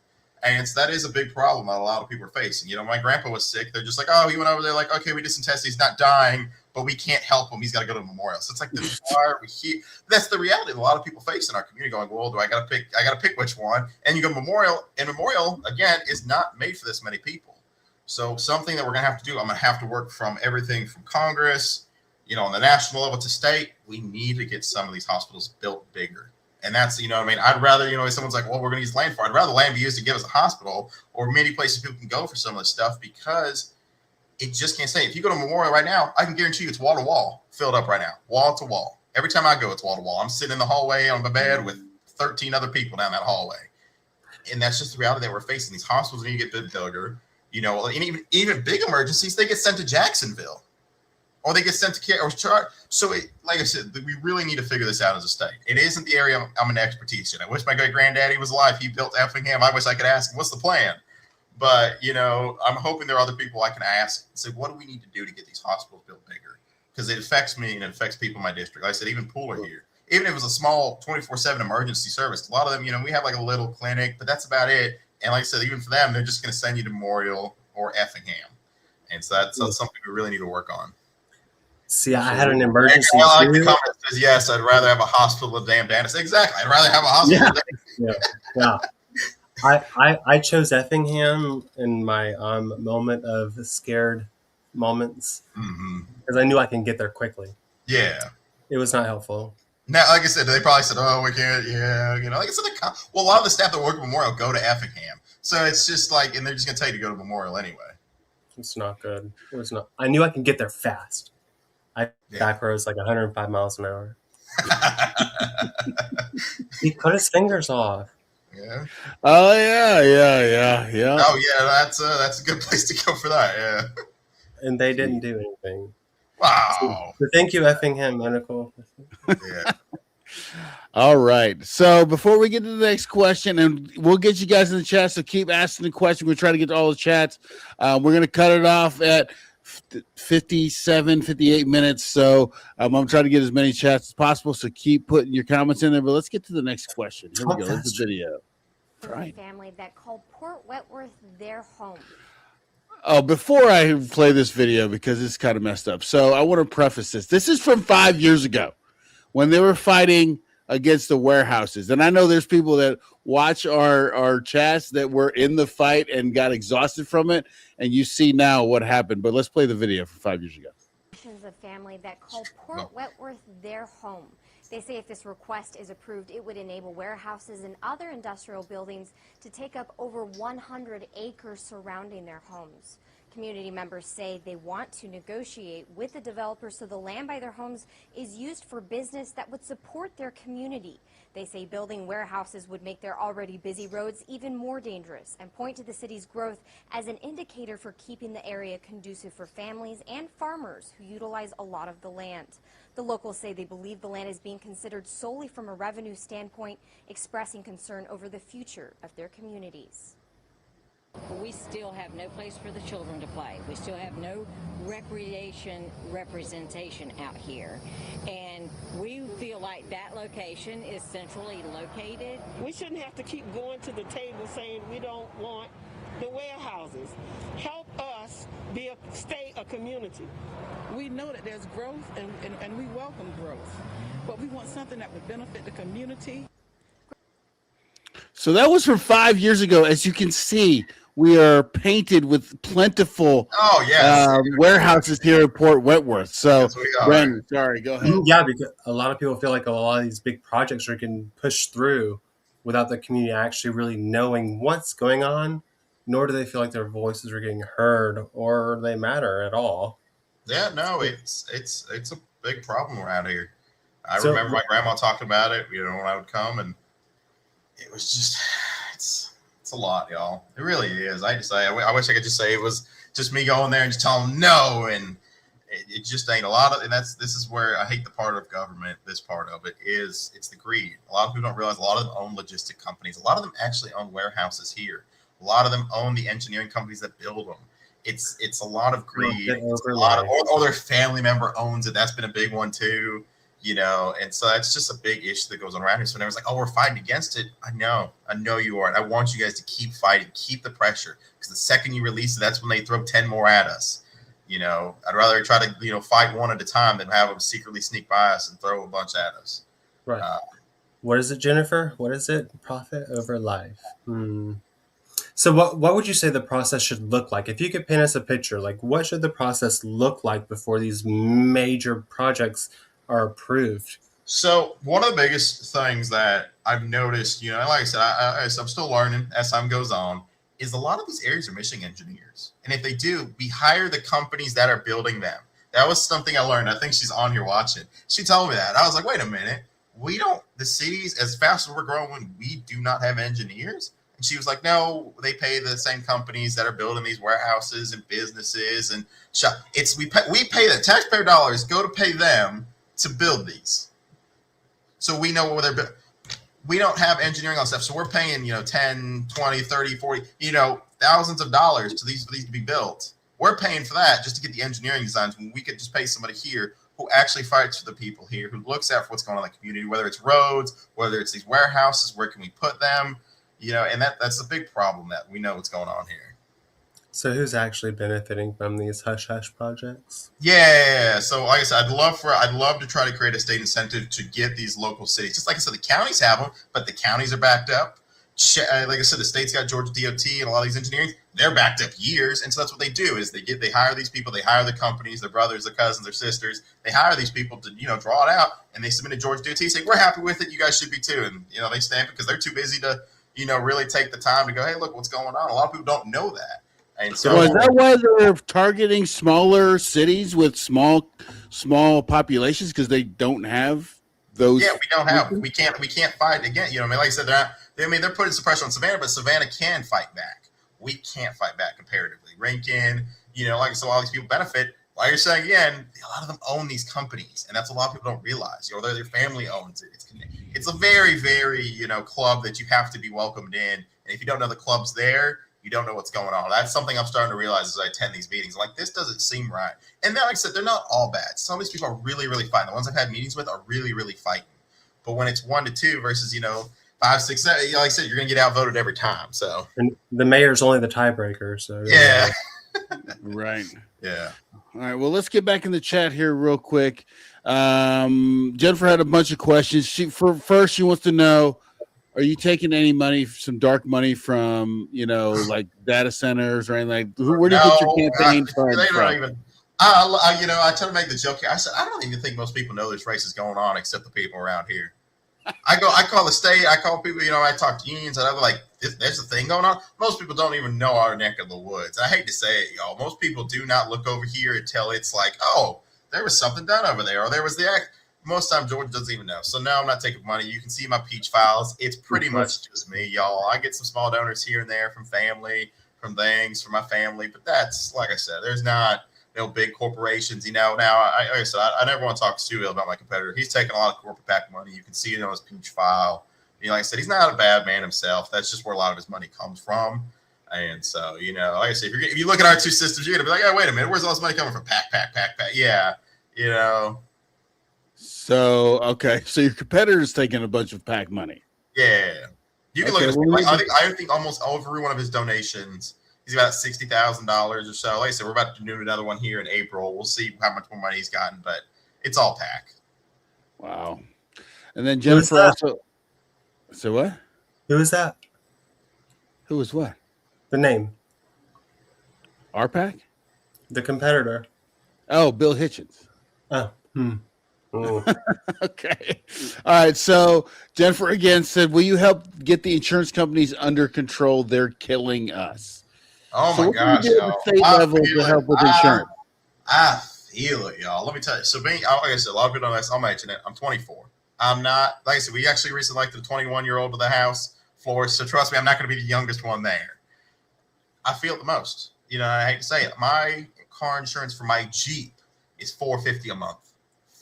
And so that is a big problem that a lot of people are facing. You know, my grandpa was sick. They're just like, oh, he went over there like, okay, we did some tests. He's not dying, but we can't help him. He's got to go to Memorial. So it's like, why are we here? That's the reality that a lot of people face in our community going, well, do I got to pick which one? And you go Memorial, and Memorial, again, is not made for this many people. So something that we're going to have to do, I'm going to have to work from everything from Congress, you know, on the national level to state. We need to get some of these hospitals built bigger. And that's, you know what I mean? I'd rather, you know, if someone's like, well, we're going to use land for it, I'd rather land be used to give us a hospital or many places people can go for some of this stuff, because it just can't say. If you go to Memorial right now, I can guarantee you it's wall to wall filled up right now, wall to wall. Every time I go, it's wall to wall. I'm sitting in the hallway on my bed with 13 other people down that hallway. And that's just the reality that we're facing. These hospitals need to get bigger, you know, and even big emergencies, they get sent to Jacksonville. Or they get sent to care or charge. So, like I said, we really need to figure this out as a state. It isn't the area I'm an expertise in. I wish my great granddaddy was alive. He built Effingham. I wish I could ask him, what's the plan? But, you know, I'm hoping there are other people I can ask and say, what do we need to do to get these hospitals built bigger? Because it affects me and it affects people in my district. Like I said, even Pooler here. Even if it was a small 24/7 emergency service, a lot of them, you know, we have like a little clinic, but that's about it. And like I said, even for them, they're just going to send you to Memorial or Effingham. And so that's something we really need to work on. See, I had an emergency. I like the comment that says, yes, I'd rather have a hospital than damn dentist. Exactly. I'd rather have a hospital. Yeah. I chose Effingham in my moment of scared moments because I knew I can get there quickly. Yeah. It was not helpful. Now, like I said, they probably said, oh, we can't. Yeah. You know, like I said, a lot of the staff that work at Memorial go to Effingham. So it's just like, and they're just going to tell you to go to Memorial anyway. It's not good. It was not. I knew I could get there fast. Back roads like 105 miles an hour. He cut his fingers off. Yeah. Oh yeah. Oh yeah, that's a good place to go for that. Yeah. And they didn't do anything. Wow. So thank you, Effingham Medical. Yeah. All right. So before we get to the next question, and we'll get you guys in the chat, so keep asking the question. We'll try to get to all the chats. We're going to cut it off at 58 minutes. So I'm trying to get as many chats as possible. So keep putting your comments in there. But let's get to the next question. Here we go. This is the video. Right. Family that called Port Wentworth their home. Oh, before I play this video, because it's kind of messed up. So I want to preface this. This is from 5 years ago when they were fighting against the warehouses. And I know there's people that watch our chats that were in the fight and got exhausted from it. And you see now what happened. But let's play the video from 5 years ago. A family that called Port Wentworth their home. They say if this request is approved, it would enable warehouses and other industrial buildings to take up over 100 acres surrounding their homes. Community members say they want to negotiate with the developers so the land by their homes is used for business that would support their community. They say building warehouses would make their already busy roads even more dangerous and point to the city's growth as an indicator for keeping the area conducive for families and farmers who utilize a lot of the land. The locals say they believe the land is being considered solely from a revenue standpoint, expressing concern over the future of their communities. We still have no place for the children to play. We still have no recreation representation out here. And we feel like that location is centrally located. We shouldn't have to keep going to the table saying we don't want the warehouses. Help us stay a community. We know that there's growth and we welcome growth, but we want something that would benefit the community. So that was from 5 years ago. As you can see, we are painted with plentiful warehouses here in Port Wentworth. So, Brandon, sorry, go ahead. Yeah, because a lot of people feel like a lot of these big projects are getting pushed through without the community actually really knowing what's going on nor do they feel like their voices are getting heard or they matter at all. Yeah, no, it's a big problem around here. I So- remember my grandma talking about it, when I would come, and it was just, it's a lot, y'all. It really is. I wish I could just say it was just me going there and just tell them no, and it just ain't a lot of, and this is where I hate the part of government. This part of it is, it's the greed. A lot of people don't realize a lot of them own logistic companies. A lot of them actually own warehouses here. A lot of them own the engineering companies that build them. It's a lot of greed. It's a lot of, or their family member owns it. That's been a big one too, and so that's just a big issue that goes on around here. So everyone's like, oh, we're fighting against it. I know you are. And I want you guys to keep fighting, keep the pressure, because the second you release it, that's when they throw 10 more at us. I'd rather try to, fight one at a time than have them secretly sneak by us and throw a bunch at us. Right. What is it, Jennifer? What is it? Profit over life. So what would you say the process should look like? If you could paint us a picture, like what should the process look like before these major projects are approved? So one of the biggest things that I've noticed, like I said, I'm still learning as time goes on, is a lot of these areas are missing engineers. And if they do, we hire the companies that are building them. That was something I learned. I think she's on here watching. She told me that. I was like, wait a minute. The cities, as fast as we're growing, we do not have engineers. And she was like, no, they pay the same companies that are building these warehouses and businesses and we pay the taxpayer dollars go to pay them to build these. So we know what they're building. We don't have engineering on stuff. So we're paying, 10, 20, 30, 40, thousands of dollars to these to be built. We're paying for that just to get the engineering designs when we could just pay somebody here who actually fights for the people here, who looks out for what's going on in the community, whether it's roads, whether it's these warehouses, where can we put them? And that's a big problem that we know what's going on here. So who's actually benefiting from these hush-hush projects? Yeah. So like I said, I'd love to try to create a state incentive to get these local cities. Just like I said, the counties have them, but the counties are backed up. Like I said, the state's got Georgia DOT and a lot of these engineering, they're backed up years. And so that's what they do is they hire these people, they hire the companies, their brothers, their cousins, their sisters. They hire these people to, draw it out, and they submit to Georgia DOT saying, we're happy with it. You guys should be too. And, they stamp it because they're too busy to, really take the time to go, hey, look what's going on. A lot of people don't know that. And so is that why they're targeting smaller cities with small populations, because they don't have those? Yeah, we can't fight again. Like I said, they're putting some pressure on Savannah, but Savannah can fight back. We can't fight back comparatively. Rankin, so all these people benefit. Like you're saying again, a lot of them own these companies, and that's a lot of people don't realize. Their family owns it. It's a very, very club that you have to be welcomed in. And if you don't know the club's there, you don't know what's going on. That's something I'm starting to realize as I attend these meetings. I'm like, this doesn't seem right. And then, like I said, they're not all bad. Some of these people are really, really fighting. The ones I've had meetings with are really, really fighting. But when it's 1 to 2 versus 5, 6, 7, like I said, you're going to get outvoted every time. So, and the mayor's only the tiebreaker. So yeah, right. Yeah. All right. Well, let's get back in the chat here real quick. Jennifer had a bunch of questions. She wants to know, are you taking any money, some dark money from, like data centers or anything? Where do you get your campaign funds from? I try to make the joke here. I said, I don't even think most people know this race is going on except the people around here. I call the state, I call people, I talk to unions, and I'm like, there's a thing going on. Most people don't even know our neck of the woods. I hate to say it, y'all. Most people do not look over here until it's like, oh, there was something done over there, or there was the act. Most time Georgia doesn't even know. So no, I'm not taking money. You can see my peach files. It's pretty much just me, y'all. I get some small donors here and there from family, from things, from my family. But that's, like I said, there's not no big corporations. Now, like I said, I never want to talk too ill about my competitor. He's taking a lot of corporate PAC money. You can see it on his peach file. Like I said, he's not a bad man himself. That's just where a lot of his money comes from. And so, like I said, if you look at our two systems, you're going to be like, oh, wait a minute. Where's all this money coming from? PAC. Yeah, So, okay. So your competitor's taking a bunch of PAC money. Yeah. You can look at his, I think almost every one of his donations, he's about $60,000 or so. Like I said, we're about to do another one here in April. We'll see how much more money he's gotten, but it's all PAC. Wow. And then Jennifer also. So what? Who is that? Who is what? The name. Our PAC? The competitor. Oh, Bill Hitchens. Oh. Okay. All right. So Jennifer again said, will you help get the insurance companies under control? They're killing us. Oh So my what can we gosh, do at y'all. the state level to help with insurance? I feel it, y'all. Let me tell you. So being, like I said, a lot of people don't know this. I'll mention it. I'm 24. I'm not, like I said, we actually recently elected a 21-year-old to the House floor. So trust me, I'm not going to be the youngest one there. I feel it the most. You know, I hate to say it. My car insurance for my Jeep is $450 a month.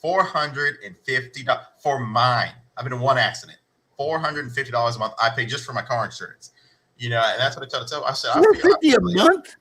$450 for mine. I've been in one accident. $450 a month I pay just for my car insurance. You know, and that's what I tell them. I said, $450 a month?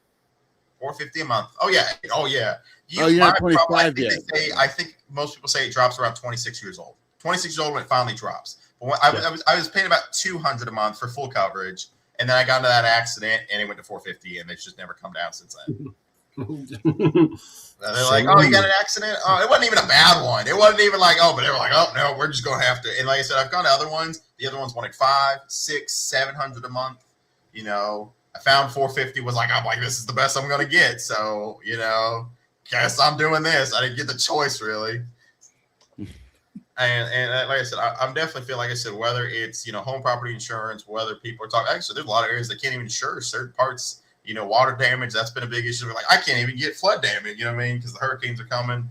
$450 a month. Oh yeah. You're not 25 yet. I think most people say it drops around 26 years old. 26 years old when it finally drops. But when I was paying about $200 a month for full coverage, and then I got into that accident, and it went to $450, and it's just never come down since then. They're like, "Oh, you got an accident? Oh, it wasn't even a bad one. It wasn't even like, oh," but they were like, "Oh no, we're just gonna have to." And like I said, I've gone to other ones. The other ones wanted $500, $600, $700 a month. You know, I found $450 was like, I'm like, this is the best I'm gonna get. So, you know, guess I'm doing this. I didn't get the choice really. And like I said, I'm definitely feel like I said, whether it's, you know, home property insurance, whether people are talking, actually, there's a lot of areas that can't even insure certain parts, you know, water damage. That's been a big issue. We're like, I can't even get flood damage, you know what I mean? Because the hurricanes are coming.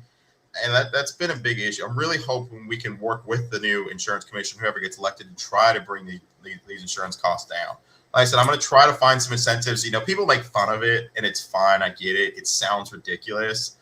And that's been a big issue. I'm really hoping we can work with the new insurance commission, whoever gets elected, to try to bring these insurance costs down. Like I said, I'm going to try to find some incentives. You know, people make fun of it, and it's fine. I get it. It sounds ridiculous,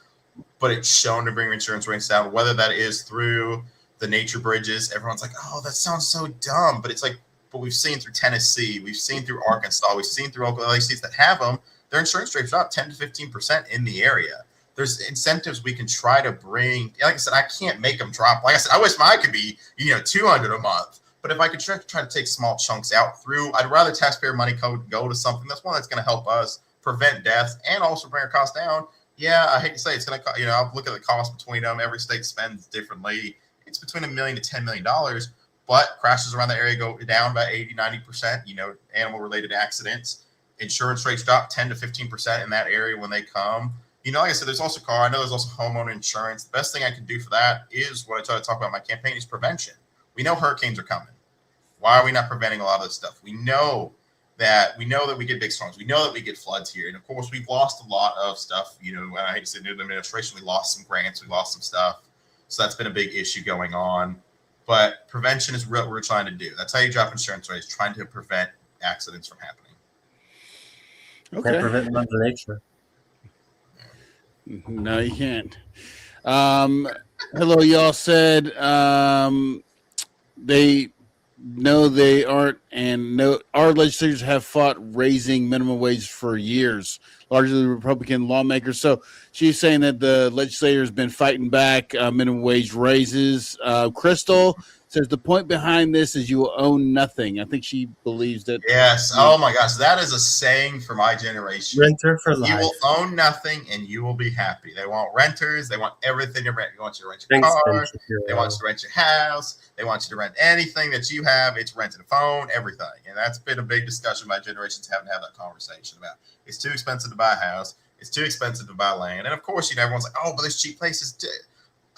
but it's shown to bring insurance rates down, whether that is through the nature bridges. Everyone's like, oh, that sounds so dumb. But it's like, but we've seen through Tennessee, we've seen through Arkansas, we've seen through Oklahoma states that have them, their insurance rates drop 10 to 15% in the area. There's incentives we can try to bring. Like I said, I can't make them drop. Like I said, I wish mine could be, you know, $200 a month. But if I could try to take small chunks out through, I'd rather taxpayer money go to something that's going to help us prevent deaths and also bring our costs down. Yeah, I hate to say it's going to, you know, I'll look at the cost between them. Every state spends differently. It's between $1 million to $10 million, but crashes around the area go down by 80, 90%, you know, animal related accidents. Insurance rates drop 10 to 15% in that area when they come. You know, like I said, there's also car. I know there's also homeowner insurance. The best thing I can do for that is what I try to talk about in my campaign is prevention. We know hurricanes are coming. Why are we not preventing a lot of this stuff? We know that we get big storms. We know that we get floods here. And of course, we've lost a lot of stuff. You know, I hate to say new administration, we lost some grants, we lost some stuff. So that's been a big issue going on. But prevention is what we're trying to do. That's how you drop insurance rates, trying to prevent accidents from happening. Okay. Can't prevent Mother Nature. No, you can't. Hello, y'all said they know they aren't, and no, our legislators have fought raising minimum wage for years, largely Republican lawmakers. So she's saying that the legislator has been fighting back minimum wage raises. Crystal says the point behind this is you will own nothing. I think she believes that. Yes. Oh my gosh. That is a saying for my generation. Renter for life. You will own nothing and you will be happy. They want renters. They want everything to rent. They want you to rent your car. They want you to rent your house. They want you to rent anything that you have. It's rented a phone, everything. And that's been a big discussion my generations haven't had that conversation about. It's too expensive to buy a house. It's too expensive to buy land. And of course, you know, everyone's like, oh, but there's cheap places.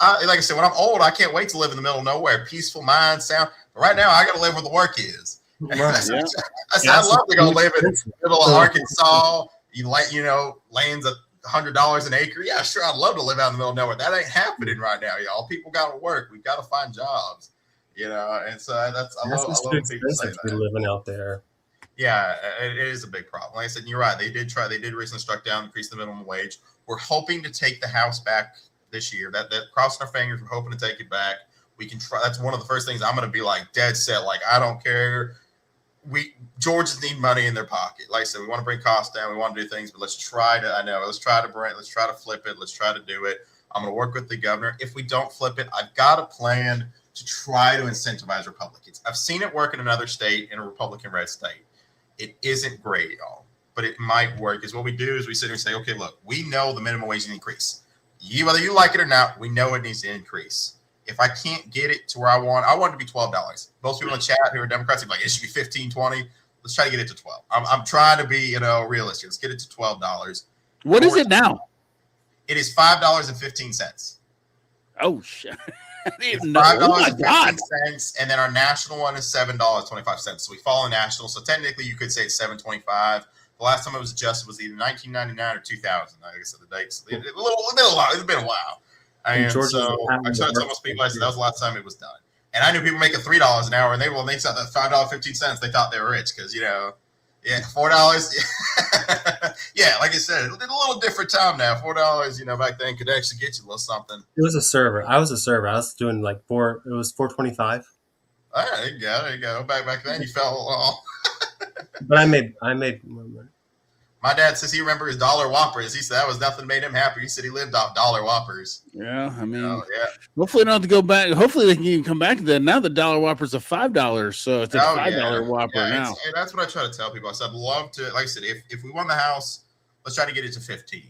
Like I said, when I'm old, I can't wait to live in the middle of nowhere. Peaceful mind, sound. But right now, I got to live where the work is. Right. I love to go live in the middle of Arkansas. You know, land's $100 an acre. Yeah, sure, I'd love to live out in the middle of nowhere. That ain't happening right now, y'all. People got to work. We've got to find jobs. You know, and so I love when people say that. Living out there. Yeah, it is a big problem. Like I said, you're right. They did recently struck down, increase the minimum wage. We're hoping to take the House back this year. That crossing our fingers, we're hoping to take it back. We can try. That's one of the first things I'm going to be like dead set. Like, I don't care. Georgians need money in their pocket. Like I said, we want to bring costs down. We want to do things, but let's try to flip it. Let's try to do it. I'm going to work with the governor. If we don't flip it, I've got a plan to try to incentivize Republicans. I've seen it work in another state, in a Republican red state. It isn't great, y'all, but it might work. Is what we do is we sit here and say, okay, look, we know the minimum wage needs to increase. Whether you like it or not, we know it needs to increase. If I can't get it to where I want it to be $12. Most people in the chat who are Democrats are like, it should be $15, $20. Let's try to get it to $12. I'm trying to be, you know, realistic. Let's get it to $12. What is it now? It is $5.15. Oh shit! It's $5.15, and then our national one is $7.25. So we fall in national. So technically, you could say it's $7.25. The last time it was adjusted was either 1999 or 2000. Like I said, the dates. It's been a while. And so I started telling most people, I said that was the last time it was done. And I knew people making $3 an hour, and they said that $5.15. They thought they were rich because $4. Yeah, like I said, it's a little different time now. $4, back then could actually get you a little something. It was a server. I was a server. I was doing like it was $4.25. All right, there you go. Back then you felt all. But I made more money. My dad says he remembers dollar Whoppers. He said that was nothing made him happy. He said he lived off dollar Whoppers. Yeah, I mean, hopefully they don't have to go back. Hopefully they can even come back to that. Now the dollar Whopper's a $5, so it's a $5 Whopper now. That's what I try to tell people. I said I'd love to, like I said, if we won the House, let's try to get it to 15.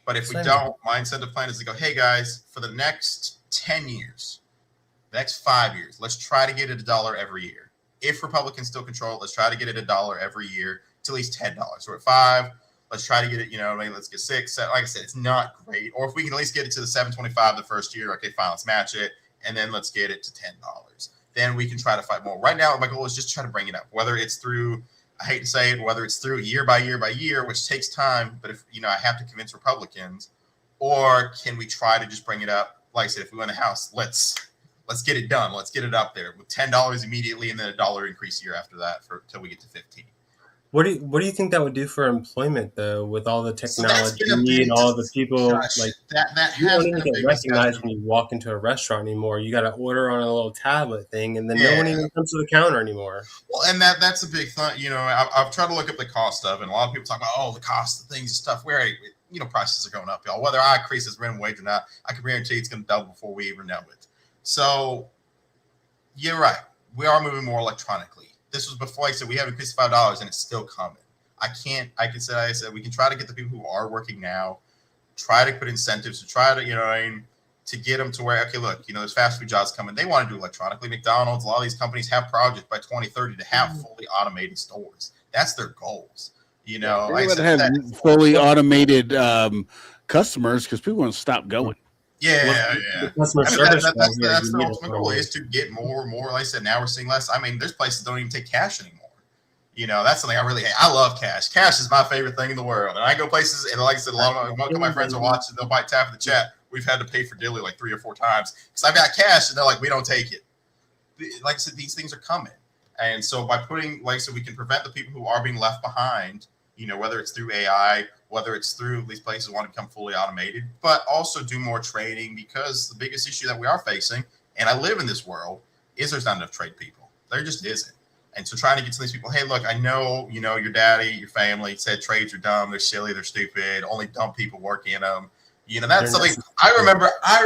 But if we don't, my incentive plan is to go, hey guys, for the next 10 years, the next 5 years, let's try to get it $1 every year. If Republicans still control it, let's try to get it $1 every year to at least $10. So we're at 5. Let's try to get it, let's get 6. Like I said, it's not great. Or if we can at least get it to the $7.25 the first year, okay, fine, let's match it. And then let's get it to $10. Then we can try to fight more. Right now, my goal is just try to bring it up, whether it's through, I hate to say it, whether it's through year by year by year, which takes time. But if, I have to convince Republicans, or can we try to just bring it up? Like I said, if we win the House, let's get it done. Let's get it up there with $10 immediately, and then $1 increase year after that until we get to 15. What do you think that would do for employment though, with all the technology and all the people that you don't even get recognized when you walk into a restaurant anymore? You got to order on a little tablet thing, and then no one even comes to the counter anymore. Well, and that's a big thing. I've tried to look up the cost of it, and a lot of people talk about the cost of things and stuff. Where prices are going up, y'all. Whether I increase this minimum wage or not, I can guarantee it's going to double before we even know it. So you're right. We are moving more electronically. This was before, like I said, we have increased $5 and it's still coming. I said, we can try to get the people who are working now, try to put incentives to try to, to get them to where, okay, look, there's fast food jobs coming. They want to do electronically. McDonald's, a lot of these companies have projects by 2030 to have fully automated stores. That's their goals. They would have fully automated customers because people want to stop going. Yeah. That's the ultimate goal is to get more and more. Like I said, now we're seeing less. I mean, there's places that don't even take cash anymore. That's something I really hate. I love cash. Cash is my favorite thing in the world. And I go places, and like I said, a lot of my friends are watching. They'll bite tap in the chat. We've had to pay for Dilly like 3 or 4 times because I've got cash, and they're like, we don't take it. Like I said, these things are coming. And so by putting, like I said, we can prevent the people who are being left behind, whether it's through AI, whether it's through these places want to become fully automated, but also do more trading, because the biggest issue that we are facing, and I live in this world, is there's not enough trade people. There just isn't. And so trying to get to these people, hey, look, I know, your daddy, your family said trades are dumb, they're silly, they're stupid, only dumb people work in them. That's something I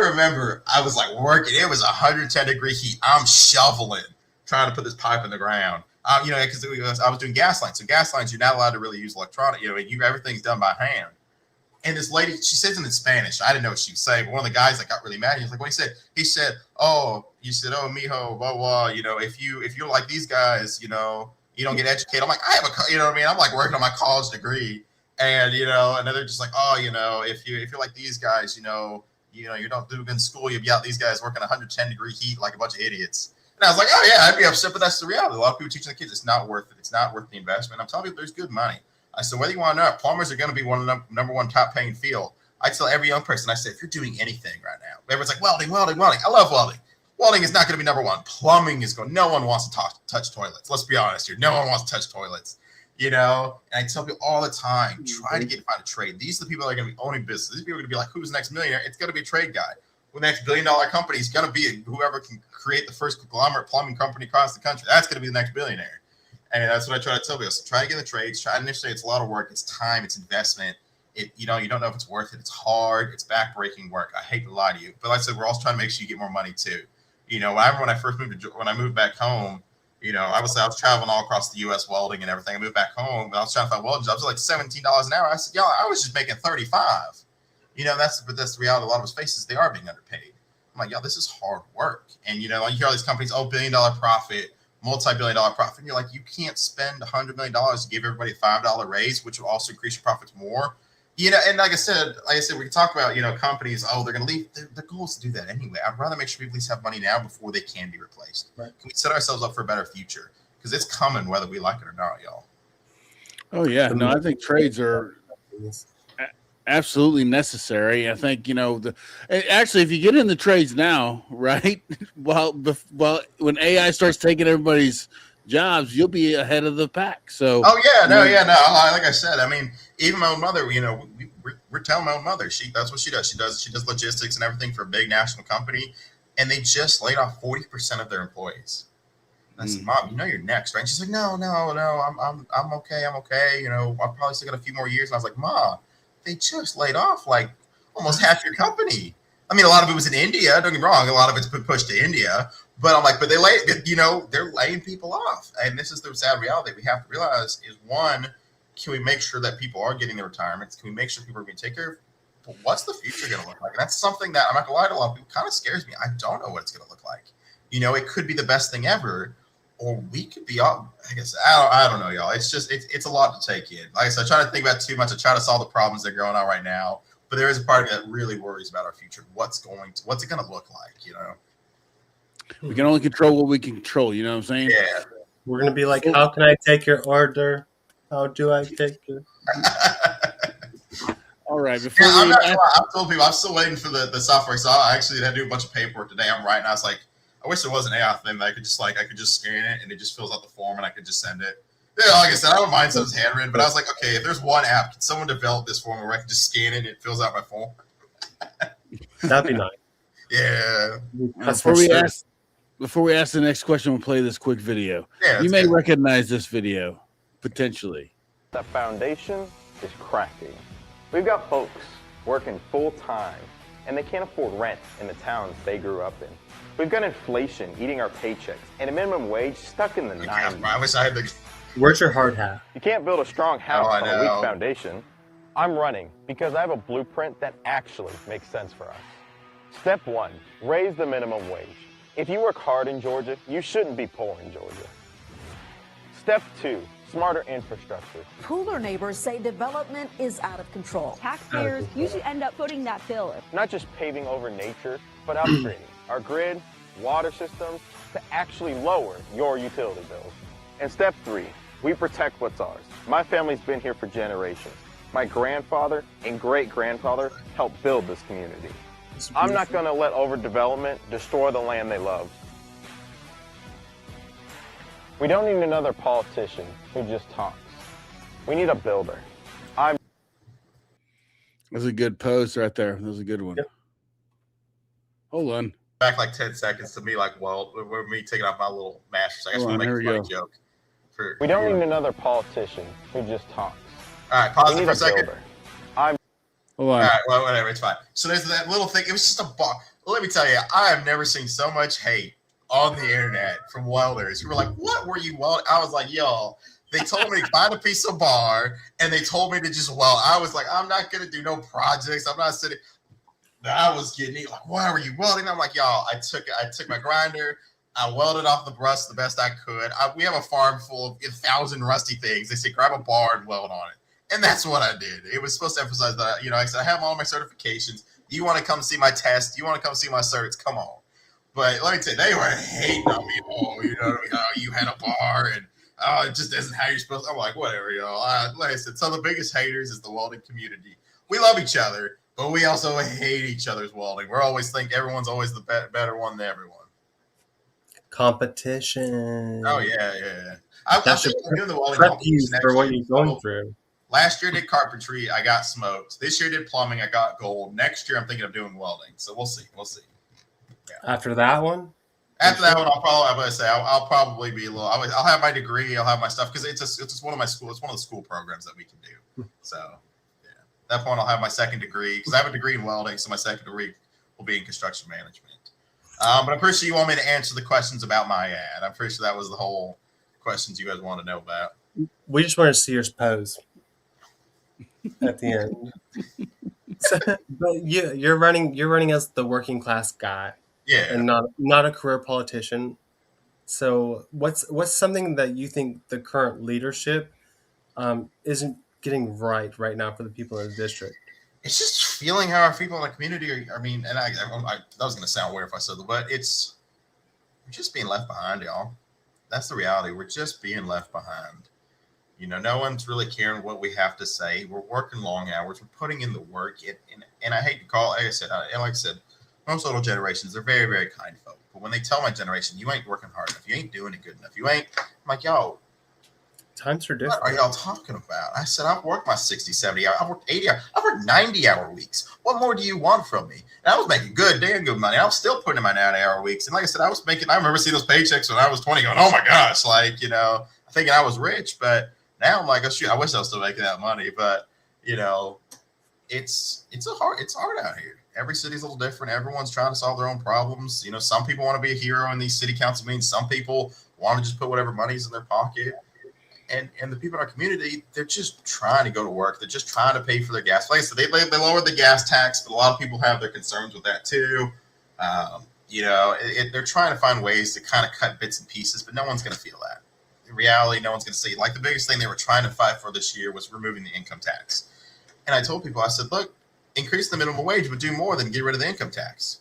remember I was like working, it was 110-degree heat. I'm shoveling, trying to put this pipe in the ground. Because I was doing gas lines. So gas lines, you're not allowed to really use electronic. Everything's done by hand. And this lady, she says it in Spanish. I didn't know what she was saying, but one of the guys that got really mad, he was like, what he said? He said, oh, mijo, blah, blah. If you're like these guys, you don't get educated. I'm like, I have I'm like working on my college degree. And, and they're just like, oh, if you're like these guys, you don't do good in school, you'll be out these guys working 110-degree heat like a bunch of idiots. And I was like, oh, yeah, I'd be upset, but that's the reality. A lot of people teaching the kids it's not worth it. It's not worth the investment. I'm telling you, there's good money. I said, whether you want to know, plumbers are going to be one of the number one top paying field. I tell every young person, I say, if you're doing anything right now, everyone's like, welding. I love welding. Welding is not going to be number one. Plumbing is going. No one wants to touch toilets. Let's be honest here. No one wants to touch toilets. And I tell people all the time, try to find a trade. These are the people that are going to be owning business. These people are going to be like, who's the next millionaire? It's going to be a trade guy. The next $1 billion company is going to be whoever can create the first conglomerate plumbing company across the country. That's going to be the next billionaire. And that's what I try to tell people. So try to get in the trades. Initially, it's a lot of work. It's time. It's investment. You don't know if it's worth it. It's hard. It's backbreaking work. I hate to lie to you. But like I said, we're also trying to make sure you get more money too. When I moved back home, I was traveling all across the U.S. welding and everything. I moved back home, and I was trying to find welding jobs. Like $17 an hour. I said, y'all, I was just making 35. That's the reality. A lot of us faces, they are being underpaid. I'm like, yo, this is hard work. And, you hear all these companies, $1 billion profit, multi-billion-dollar profit. And you're like, you can't spend $100 million to give everybody a $5 raise, which will also increase your profits more. And like I said, we can talk about, companies, they're going to leave. Their goal is to do that anyway. I'd rather make sure people at least have money now before they can be replaced. Right. Can we set ourselves up for a better future? Because it's coming whether we like it or not, y'all. Oh yeah, no, I think trades are absolutely necessary. I think actually, if you get in the trades now, right, well, when AI starts taking everybody's jobs, you'll be ahead of the pack. So, oh yeah, no, yeah, no. Like I said, I mean, even my own mother, we're telling my own mother, that's what she does. She does logistics and everything for a big national company, and they just laid off 40% of their employees. And I said, Mom, you're next, right? And she's like, no, I'm okay. I'm probably still got a few more years. And I was like, Ma, they just laid off like almost half your company. I mean, a lot of it was in India. Don't get me wrong. A lot of it's been pushed to India. But I'm like, but they're laying people off. And this is the sad reality we have to realize is, one, can we make sure that people are getting their retirements? Can we make sure people are being taken care of? But what's the future going to look like? And that's something that, I'm not going to lie to a lot of people, kind of scares me. I don't know what it's going to look like. It could be the best thing ever, or we could be all, I guess, I don't know, y'all. It's just, it's a lot to take in. Like I said, I try to think about too much. I try to solve the problems that are going on right now. But there is a part of me that really worries about our future. What's it going to look like, We can only control what we can control. You know what I'm saying? Yeah. We're going to be like, how can I take your order? How do I take your... All right. I've told people I'm still waiting for the software. So I actually had to do a bunch of paperwork today. I'm writing. I was like, I wish there was an AI thing that I could just scan it and it just fills out the form and I could just send it. Yeah, like I said, I don't mind some handwritten, but I was like, okay, if there's one app, can someone develop this form where I can just scan it and it fills out my form? That'd be nice. Yeah. Before we ask the next question, we'll play this quick video. Yeah, you may recognize this video, potentially. The foundation is cracking. We've got folks working full time, and they can't afford rent in the towns they grew up in. We've got inflation eating our paychecks, and a minimum wage stuck in the 90s. I wish I had the... Where's your hard hat? You can't build a strong house on a weak foundation. I'm running because I have a blueprint that actually makes sense for us. Step 1, raise the minimum wage. If you work hard in Georgia, you shouldn't be poor in Georgia. Step 2, smarter infrastructure. Pooler neighbors say development is out of control. Taxpayers usually end up footing that bill. Not just paving over nature, but upgrading our grid, water systems to actually lower your utility bills. And step 3, we protect what's ours. My family's been here for generations. My grandfather and great-grandfather helped build this community. I'm not going to let overdevelopment destroy the land they love. We don't need another politician who just talks. We need a builder. That's a good post right there. That was a good one. Yep. Hold on. Back like 10 seconds to me, like, well, we're me taking off my little masters. I guess we'll make a funny joke. We don't need another politician who just talks. All right, pause it for a second. Builder. Hold on. All right, well, whatever, it's fine. So there's that little thing. It was just a bar. Let me tell you, I have never seen so much hate on the internet from welders who were like, what were you welding? I was like, y'all, they told me to find a piece of bar, and they told me to just weld. I was like, I'm not going to do no projects. I'm not sitting. I was getting it. Like, why were you welding? I'm like, y'all, I took my grinder. I welded off the rust the best I could. We have a farm full of 1,000 rusty things. They say, grab a bar and weld on it. And that's what I did. It was supposed to emphasize that, like I said, I have all my certifications. You want to come see my test? You want to come see my certs? Come on. But let me tell you, they were hating on me. You had a bar and it just isn't how you're supposed to. I'm like, whatever, y'all. Like I said, some of the biggest haters is the welding community. We love each other, but we also hate each other's welding. We're always think everyone's always the better one than everyone. Competition. Oh, yeah. I'm doing the welding prep competition you for what you're going through. Last year I did carpentry, I got smoked. This year I did plumbing, I got gold. Next year I'm thinking of doing welding. So we'll see. Yeah. After that one, I'll probably be a little. I'll have my degree, I'll have my stuff because it's just one of my school. It's one of the school programs that we can do. So yeah, at that point I'll have my second degree because I have a degree in welding. So my second degree will be in construction management. But I'm pretty sure you want me to answer the questions about my ad. I'm pretty sure that was the whole questions you guys want to know about. We just want to see your pose at the end. But you're running as the working class guy, and not a career politician. So what's something that you think the current leadership isn't getting right now for the people in the district? It's just feeling how our people in the community are. I mean, and I that was going to sound weird if I said that, but we're just being left behind, y'all. That's the reality. We're just being left behind. No one's really caring what we have to say. We're working long hours. We're putting in the work. And I hate to call it, like I said, most older generations, they're very, very kind folk. But when they tell my generation, you ain't working hard enough, you ain't doing it good enough, I'm like, yo, times are different. What are y'all talking about? I said, I've worked my 60, 70 hours. I've worked 80 hours. I've worked 90-hour weeks. What more do you want from me? And I was making damn good money. I was still putting in my 90-hour weeks. And like I said, I remember seeing those paychecks when I was 20 going, oh my gosh, thinking I was rich. But now I'm like, oh shoot, I wish I was still making that money. But, it's hard out here. Every city's a little different. Everyone's trying to solve their own problems. Some people want to be a hero in these city council meetings. Some people want to just put whatever money's in their pocket. And the people in our community, they're just trying to go to work. They're just trying to pay for their gas. Like I said, they lowered the gas tax, but a lot of people have their concerns with that too. They're trying to find ways to kind of cut bits and pieces, but no one's going to feel that. In reality, no one's going to see it. Like the biggest thing they were trying to fight for this year was removing the income tax. And I told people, I said, look, increase the minimum wage, but do more than get rid of the income tax.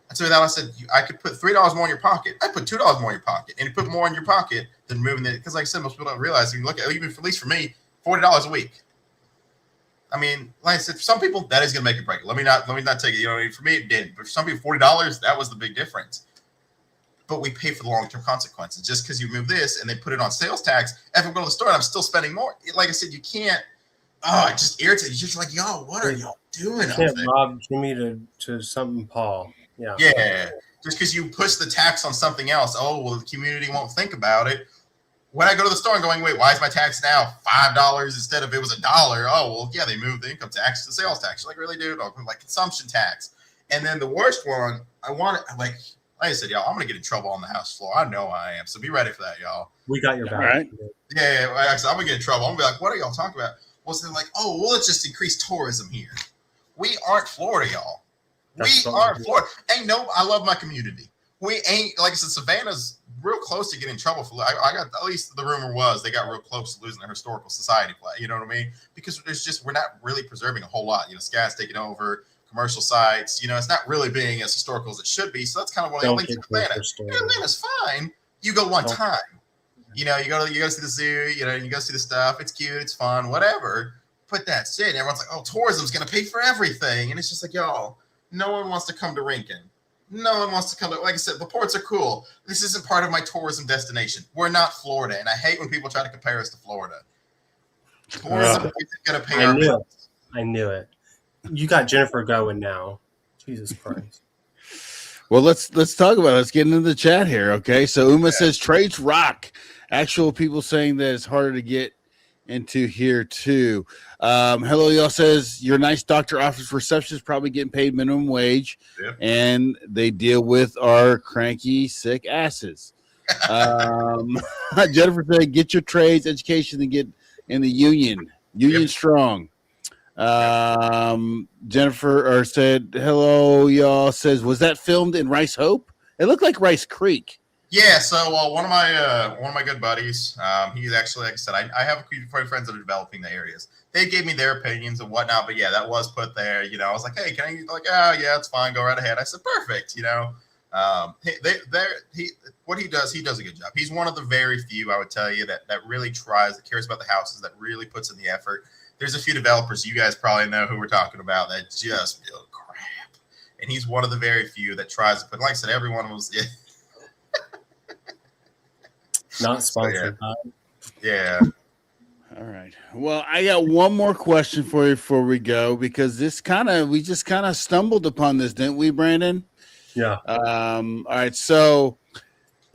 And so I said, I could put $3 more in your pocket. I put $2 more in your pocket. And you put more in your pocket than moving it. Because like I said, most people don't realize, if you look at, even at least for me, $40 a week. I mean, like I said, for some people, that is going to make it break. Let me not take it. For me, it didn't. But for some people, $40, that was the big difference. But we pay for the long-term consequences. Just because you move this and they put it on sales tax, if I go to the store and I'm still spending more, like I said, you can't. Oh, it just irritates. You're just like, y'all, what are y'all doing? You can't rob Jimmy to something Paul. Yeah. Yeah. Just because you push the tax on something else, the community won't think about it. When I go to the store and going, wait, why is my tax now $5 instead of it was $1? Oh, well, yeah, they moved the income tax to sales tax. You're like, really, dude? Like consumption tax. And then the worst one, like I said, y'all, I'm going to get in trouble on the House floor. I know I am. So be ready for that, y'all. We got your back. Right? Yeah, like I said, I'm going to get in trouble. I'm going to be like, what are y'all talking about? Well, so they're like, let's just increase tourism here. We aren't Florida, y'all. We aren't Florida. I love my community. We ain't, like I said, Savannah's real close to getting in trouble for, I got, at least the rumor was they got real close to losing their historical society play. You know what I mean? Because we're not really preserving a whole lot. SCAT's taking over, commercial sites. It's not really being as historical as it should be. So that's kind of what I think to Atlanta. Atlanta's fine. You go one time. You go to see the zoo, you go see the stuff. It's cute. It's fun, whatever. But that's it. Everyone's like, tourism's going to pay for everything. And it's just like, y'all, no one wants to come to Rincon. No one wants to come to, like I said, the ports are cool. This isn't part of my tourism destination. We're not Florida. And I hate when people try to compare us to Florida. Tourism isn't going to pay our bills. I knew it. You got Jennifer going now. Jesus Christ. Well, let's talk about it. Let's get into the chat here. Okay. So Uma says trades rock. Actual people saying that it's harder to get into here too. Hello, y'all says your nice doctor office receptionist probably getting paid minimum wage, and they deal with our cranky, sick asses. Jennifer said, "Get your trades education and get in the union. Union strong." Jennifer said, "Hello, y'all." Says, "Was that filmed in Rice Hope? It looked like Rice Creek." Yeah, so one of my good buddies, he's actually, like I said, I have a few friends that are developing the areas. They gave me their opinions and whatnot, but yeah, that was put there. I was like, hey, can I? Like, oh yeah, it's fine, go right ahead. I said, perfect. What he does a good job. He's one of the very few, I would tell you, that really tries, that cares about the houses, that really puts in the effort. There's a few developers you guys probably know who we're talking about that just build crap, and he's one of the very few that tries to put. Like I said, everyone was. Yeah. Not sponsored. Yeah. All right. Well, I got one more question for you before we go, because we just kind of stumbled upon this, didn't we, Brandon? Yeah. All right. So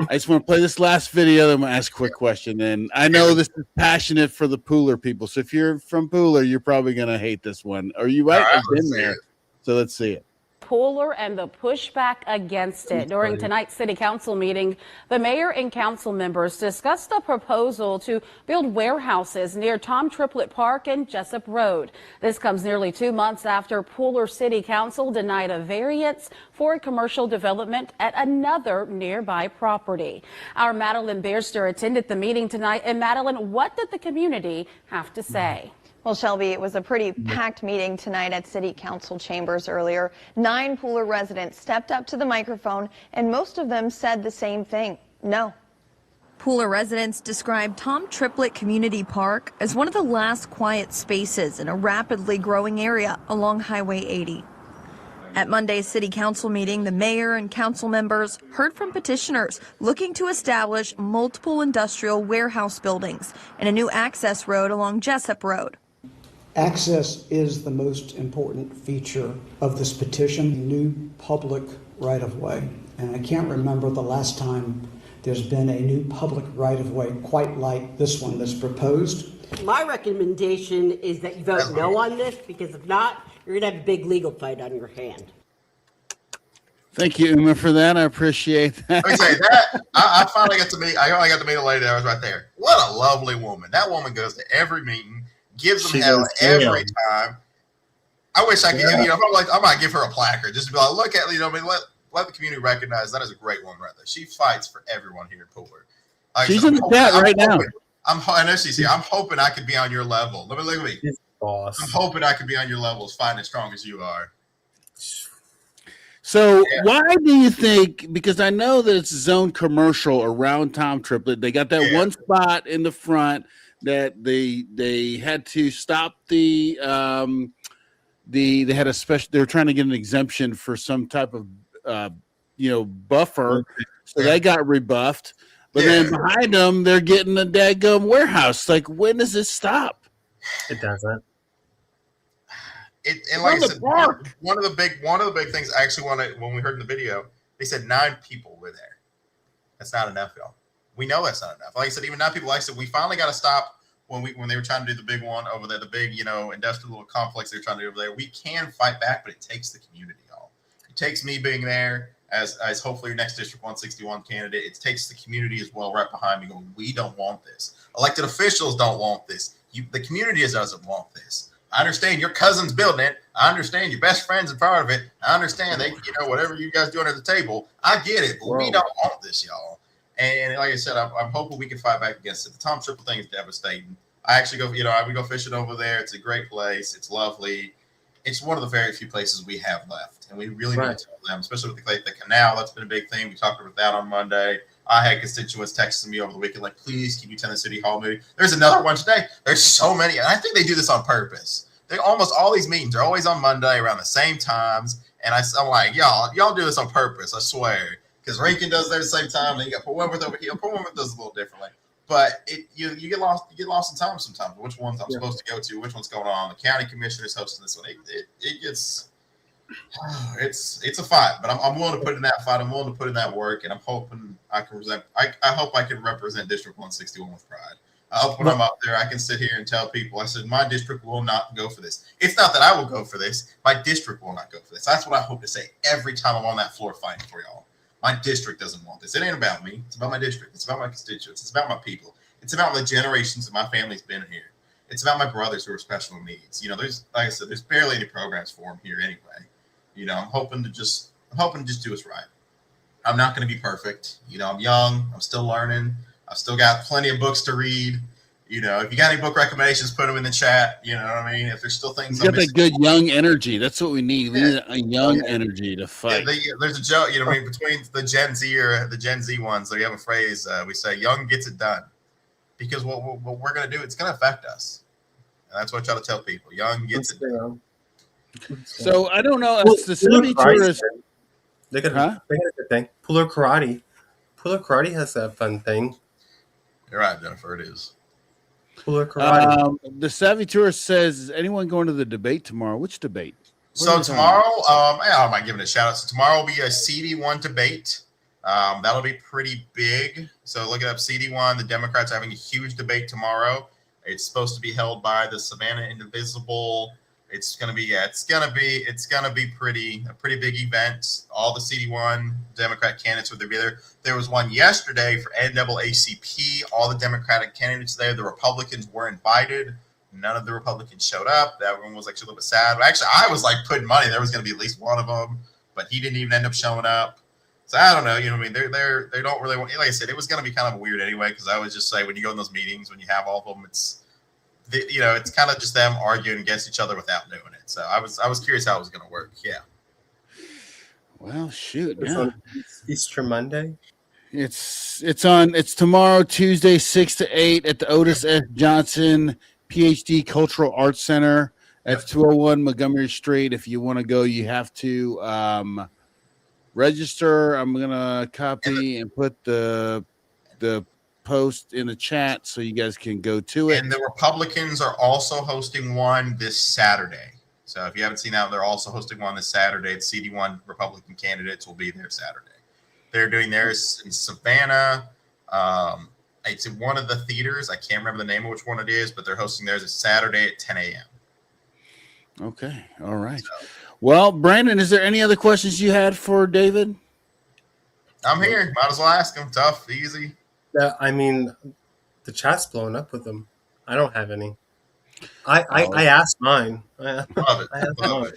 I just want to play this last video. Then I'm going to ask a quick question. And I know this is passionate for the Pooler people. So if you're from Pooler, you're probably going to hate this one. Are you right? I've been there. So let's see it. Pooler and the pushback against it. During tonight's city council meeting, the mayor and council members discussed a proposal to build warehouses near Tom Triplett Park and Jessup Road. This comes nearly 2 months after Pooler City Council denied a variance for a commercial development at another nearby property. Our Madeline Beerster attended the meeting tonight. And Madeline, what did the community have to say? Well, Shelby, it was a pretty packed meeting tonight at City Council chambers earlier. 9 Pooler residents stepped up to the microphone, and most of them said the same thing. No. Pooler residents describe Tom Triplett Community Park as one of the last quiet spaces in a rapidly growing area along Highway 80. At Monday's city council meeting, the mayor and council members heard from petitioners looking to establish multiple industrial warehouse buildings and a new access road along Jessup Road. Access is the most important feature of this petition, new public right-of-way. And I can't remember the last time there's been a new public right-of-way quite like this one that's proposed. My recommendation is that you vote no on this, because if not, you're going to have a big legal fight on your hand. Thank you, Uma, for that. I appreciate that. Let me say that I finally got to meet. I only got to meet a lady that was right there. What a lovely woman! That woman goes to every meeting, gives them hell every time. I wish I could. You know, I might give her a placard just to be like, look at let the community recognize that is a great woman right there. She fights for everyone here in Pooler. Like, she's in the chat right now. I know she's here. I'm hoping I could be on your level. Look at me. Boss. I'm hoping I could be on your level, as fine and strong as you are. So why do you think, because I know that it's zoned commercial around Tom Triplett, they got that one spot in the front that they had to stop they had a special, they were trying to get an exemption for some type of buffer, so they got rebuffed. But then behind them, they're getting a daggum warehouse. Like, when does this stop? It doesn't. And like I said, one of the big things I actually wanted when we heard in the video, they said 9 people were there. That's not enough, y'all. We know that's not enough. Like I said, even 9 people. Like I said, we finally got to stop when they were trying to do the big one over there, the big industrial complex they were trying to do over there. We can fight back, but it takes the community, y'all. It takes me being there as hopefully your next District 161 candidate. It takes the community as well right behind me going, we don't want this. Elected officials don't want this. The community doesn't want this. I understand your cousin's building it. I understand your best friend's a part of it. I understand whatever you guys doing at the table. I get it, but we don't want this, y'all. And like I said, I'm hoping we can fight back against it. The Tom Triplett thing is devastating. I actually we go fishing over there. It's a great place. It's lovely. It's one of the very few places we have left, and we really need to tell them, especially with the canal. That's been a big thing. We talked about that on Monday. I had constituents texting me over the weekend like, please, can you attend the city hall meeting? There's another one today. There's so many. And I think they do this on purpose. Almost all these meetings are always on Monday around the same times. And I'm like, y'all do this on purpose, I swear. Because Rankin does that at the same time. Then you got Wentworth over here. Wentworth does it a little differently. But you get lost in time sometimes. Which ones I'm supposed to go to, which one's going on. The county commissioner is hosting this one. It gets it's a fight, but I'm willing to put in that fight. I'm willing to put in that work, and I'm hoping I can hope I can represent District 161 with pride. I hope when I'm up there, I can sit here and tell people, I said, my district will not go for this. It's not that I will go for this. My district will not go for this. That's what I hope to say every time I'm on that floor fighting for y'all. My district doesn't want this. It ain't about me. It's about my district. It's about my constituents. It's about my people. It's about the generations that my family's been here. It's about my brothers who are special needs. There's, like I said, there's barely any programs for them here anyway. I'm hoping to just do us right. I'm not going to be perfect. I'm young. I'm still learning. I've still got plenty of books to read. If you got any book recommendations, put them in the chat. You know what I mean? If there's still things, you got that good young energy. That's what we need. We need a young energy to fight. There's a joke, between the Gen Z or the Gen Z ones. So you have a phrase we say, "Young gets it done," because what we're going to do, it's going to affect us, and that's what I try to tell people. Young gets it done. So I don't know if the 72 is. They got a good thing. Pooler karate. Pooler karate has that fun thing. You're right, Jennifer. It is. Pooler karate. The Savvy Tourist says, is anyone going to the debate tomorrow? Which debate? So tomorrow, I might give it a shout out. So tomorrow will be a CD1 debate. That'll be pretty big. So look it up, CD1. The Democrats are having a huge debate tomorrow. It's supposed to be held by the Savannah Indivisible. It's gonna be a pretty big event. All the CD1 Democrat candidates will be there. There was one yesterday for NAACP. All the Democratic candidates there. The Republicans were invited. None of the Republicans showed up. That one was actually a little bit sad. But actually, I was like putting money. There was going to be at least one of them, but he didn't even end up showing up. So I don't know. They don't really want. Like I said, it was going to be kind of weird anyway. Because I always just say when you go in those meetings, when you have all of them, it's kind of just them arguing against each other without doing it. So I was curious how it was going to work. Yeah. Well, shoot. It's on Easter Monday. It's tomorrow, Tuesday, 6 to 8 at the Otis S. Johnson PhD Cultural Arts Center at 201 Montgomery Street. If you want to go, you have to register. I'm gonna copy and put the post in the chat so you guys can go to it. And the Republicans are also hosting one this Saturday. So if you haven't seen that, they're also hosting one this Saturday. It's CD1 Republican candidates will be there Saturday. They're doing theirs in Savannah. It's in one of the theaters. I can't remember the name of which one it is, but they're hosting theirs this Saturday at 10 a.m. Okay. All right. Well, Brandon, is there any other questions you had for David? I'm here. Might as well ask him. Tough, easy. Yeah, I mean, the chat's blowing up with them. I don't have any. I asked mine. I asked mine.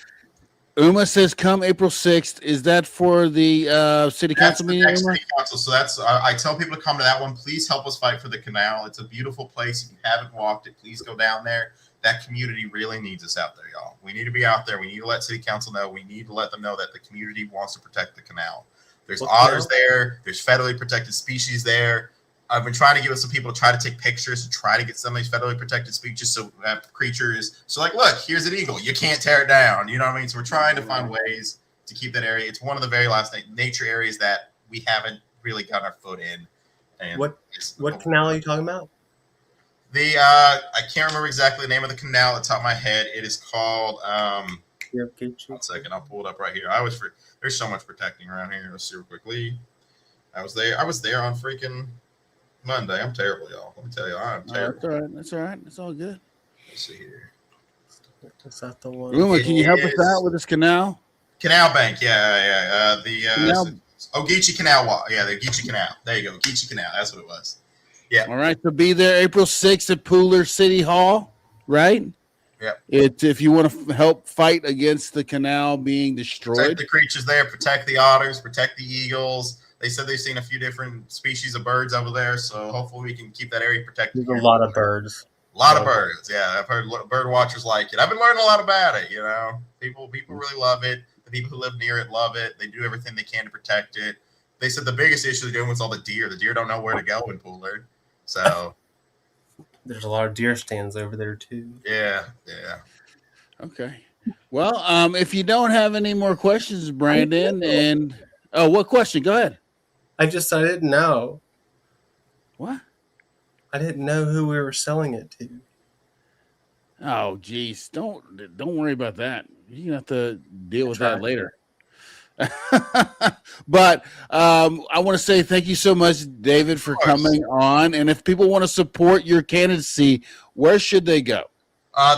Uma says, "Come April 6th." Is that for the city council meeting? Next city council. So that's I tell people to come to that one. Please help us fight for the canal. It's a beautiful place. If you haven't walked it, please go down there. That community really needs us out there, y'all. We need to be out there. We need to let city council know. We need to let them know that the community wants to protect the canal. There's otters there. There's federally protected species there. I've been trying to get with some people to try to take pictures to try to get some of these federally protected species, so creatures. So like, look, here's an eagle. You can't tear it down. You know what I mean? So we're trying to find ways to keep that area. It's one of the very last nature areas that we haven't really gotten our foot in. And what canal are you talking about? I can't remember exactly the name of the canal at the top of my head. It is called. One second, I'll pull it up right here. There's so much protecting around here. Let's see real quickly. I was there on freaking Monday. I'm terrible, y'all. Let me tell you, I'm terrible. That's all right. That's all right. It's all good. Let's see here. Is that the one? Uma, can you help us out with this canal? Canal Bank, yeah. Ogeechee Canal. Yeah, the Ogeechee Canal. There you go, Ogeechee Canal. That's what it was. Yeah. All right. So be there April 6th at Pooler City Hall, right? Yep. If you want to help fight against the canal being destroyed. Protect the creatures there. Protect the otters. Protect the eagles. They said they've seen a few different species of birds over there, so hopefully we can keep that area protected. There's a lot of birds. A lot of birds, yeah. I've heard bird watchers like it. I've been learning a lot about it, you know. People really love it. The people who live near it love it. They do everything they can to protect it. They said the biggest issue they're doing was all the deer. The deer don't know where to go in Pooler. So there's a lot of deer stands over there too. Yeah. Okay. Well, if you don't have any more questions, Brandon, what question? Go ahead. I didn't know. What? I didn't know who we were selling it to. Oh, geez. Don't worry about that. You have to deal with that later. But I want to say thank you so much, David, for coming on. And if people want to support your candidacy, where should they go?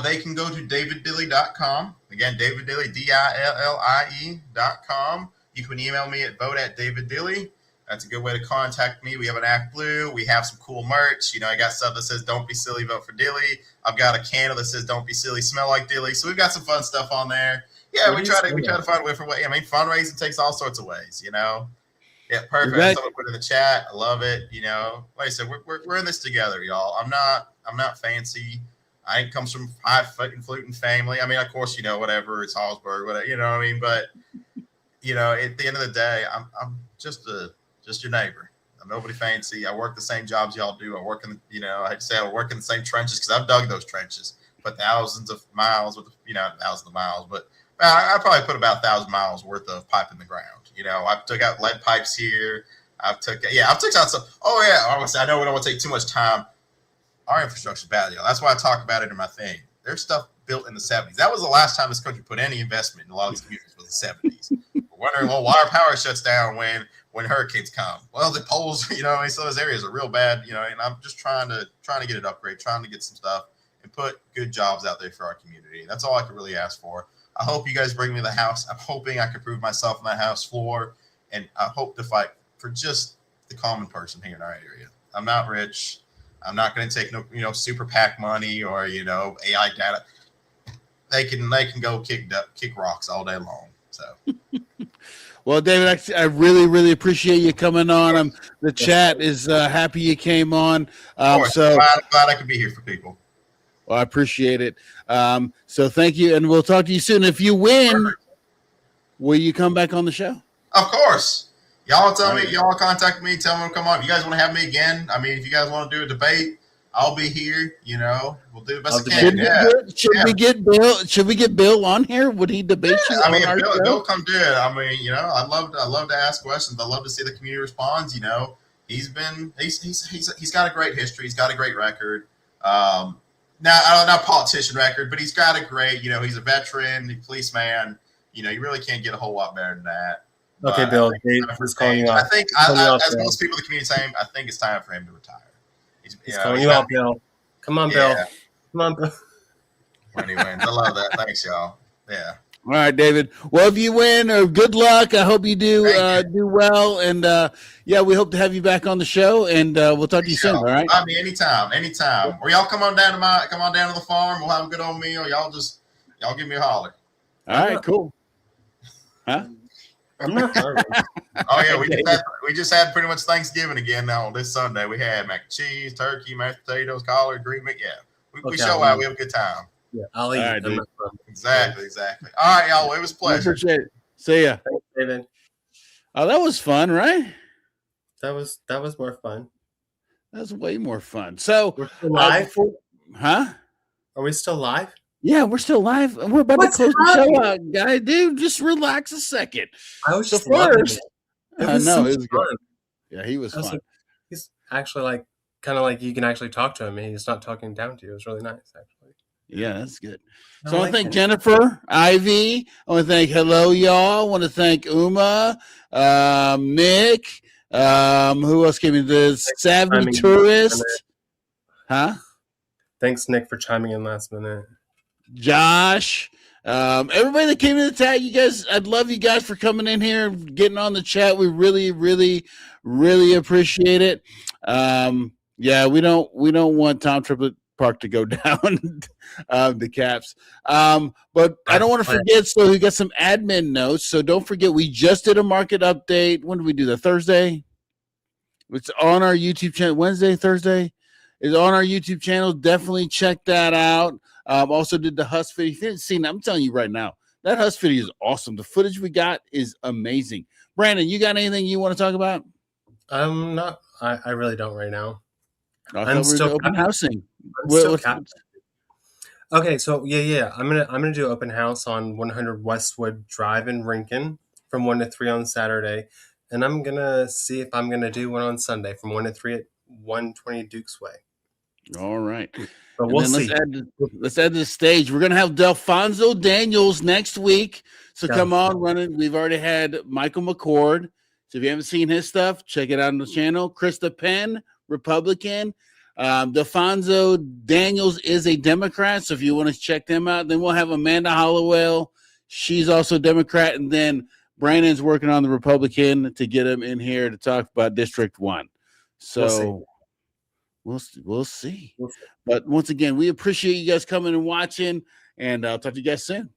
They can go to daviddillie.com. Again, David Dilly, DILLIE.com. You can email me at vote@daviddillie. That's a good way to contact me. We have an Act Blue. We have some cool merch. You know, I got stuff that says "Don't be silly, vote for Dilly." I've got a candle that says "Don't be silly, smell like Dilly." So we've got some fun stuff on there. Yeah, we try to find a different way. I mean, fundraising takes all sorts of ways. You know. Yeah, perfect. Someone put it in the chat. I love it. You know, like I said, we're in this together, y'all. I'm not fancy. I comes from highfalutin family. I mean, of course, you know, whatever, it's Hallsburg, whatever, you know what I mean? But, you know, at the end of the day, I'm just your neighbor. I'm nobody fancy. I work the same jobs y'all do. I work in, you know, I say I work in the same trenches because I've dug those trenches, put thousands of miles with, you know, thousands of miles, but I probably put about 1,000 miles worth of pipe in the ground. You know, I took out lead pipes here. I've took out some. Oh yeah, I know we don't want to take too much time. Our infrastructure is bad, y'all. That's why I talk about it in my thing. There's stuff built in the 70s. That was the last time this country put any investment in a lot of these communities was the 70s. We're wondering, well, why our power shuts down when hurricanes come? Well, the poles, you know, I mean, some of those areas are real bad, you know, and I'm just trying to get it upgraded, trying to get some stuff and put good jobs out there for our community. That's all I could really ask for. I hope you guys bring me the house. I'm hoping I can prove myself on that house floor, and I hope to fight for just the common person here in our area. I'm not rich. I'm not going to take no, you know, super PAC money or, you know, AI data. They can go kick rocks all day long. So, well, David, I really, really appreciate you coming on. The chat is happy you came on. So glad I could be here for people. Well, I appreciate it. So thank you, and we'll talk to you soon. If you win, will you come back on the show? Of course. Y'all tell me, y'all contact me, tell me to come on. If you guys want to have me again, I mean, if you guys want to do a debate, I'll be here. We'll do the best we can. Should we get Bill on here? Would he debate you? I mean, if Bill come do it. I mean, I'd love to ask questions. I'd love to see the community respond. He's got a great history. He's got a great record. Not a politician record, but he's got a great, he's a veteran, policeman. You really can't get a whole lot better than that. Okay, Bill, Dave is calling you out. I think, as most people in the community say, I think it's time for him to retire. He's calling you out, Bill. Come on, Bill. Yeah. Come on, Bill. When he wins. I love that. Thanks, y'all. Yeah. All right, David. Well, if you win, good luck. I hope you do well. And we hope to have you back on the show. And we'll talk to you soon. All right. I mean, anytime. Or y'all come on down to the farm. We'll have a good old meal. Y'all give me a holler. All right, cool. Huh? I'm not hungry. Oh yeah, we just had pretty much Thanksgiving again now on this Sunday. We had mac and cheese, turkey, mashed potatoes, collard green meat. Yeah, we show out. We have a good time. Yeah, I'll eat. Right, exactly. All right, y'all. It was a pleasure. Appreciate it. See ya. Thanks, David. Oh, that was fun, right? That was more fun. That was way more fun. So we're still live. Huh? Are we still live? Yeah, we're still live. We're about to close the show out, guy. Dude, just relax a second. I was just first. It was so it was fun. good. Yeah, he was fun. Like, he's actually kind of like you can actually talk to him. And he's not talking down to you. It was really nice, actually. Yeah, that's good. So I want to thank Jennifer, Ivy. I want to thank Hello Y'all. I want to thank Uma, Nick. Who else came in? The Savvy Tourist. Huh? Thanks, Nick, for chiming in last minute. Josh, everybody that came in the chat, you guys, I'd love you guys for coming in here and getting on the chat. We really, really, really appreciate it. We don't want Tom Triplett Park to go down, the Caps. But I don't want to forget, so we got some admin notes. So don't forget, we just did a market update. When did we do that? Thursday? It's on our YouTube channel. Wednesday, Thursday? It's on our YouTube channel. Definitely check that out. Also did the Husk video. If you didn't see it, I'm telling you right now, that Husk video is awesome. The footage we got is amazing. Brandon, you got anything you want to talk about? Not. I really don't right now. I'm still open housing. Okay, so I'm gonna do open house on 100 Westwood Drive in Rincon from 1 to 3 on Saturday, and I'm gonna see if I'm gonna do one on Sunday from 1 to 3 at 120 Dukes Way. All right. But we'll see. Let's add to the stage. We're going to have Delfonso Daniels next week. So come on, running. We've already had Michael McCord. So if you haven't seen his stuff, check it out on the channel. Krista Penn, Republican. Delfonso Daniels is a Democrat. So if you want to check them out, then we'll have Amanda Hollowell. She's also a Democrat. And then Brandon's working on the Republican to get him in here to talk about District 1. So we'll see. But once again, we appreciate you guys coming and watching, and I'll talk to you guys soon.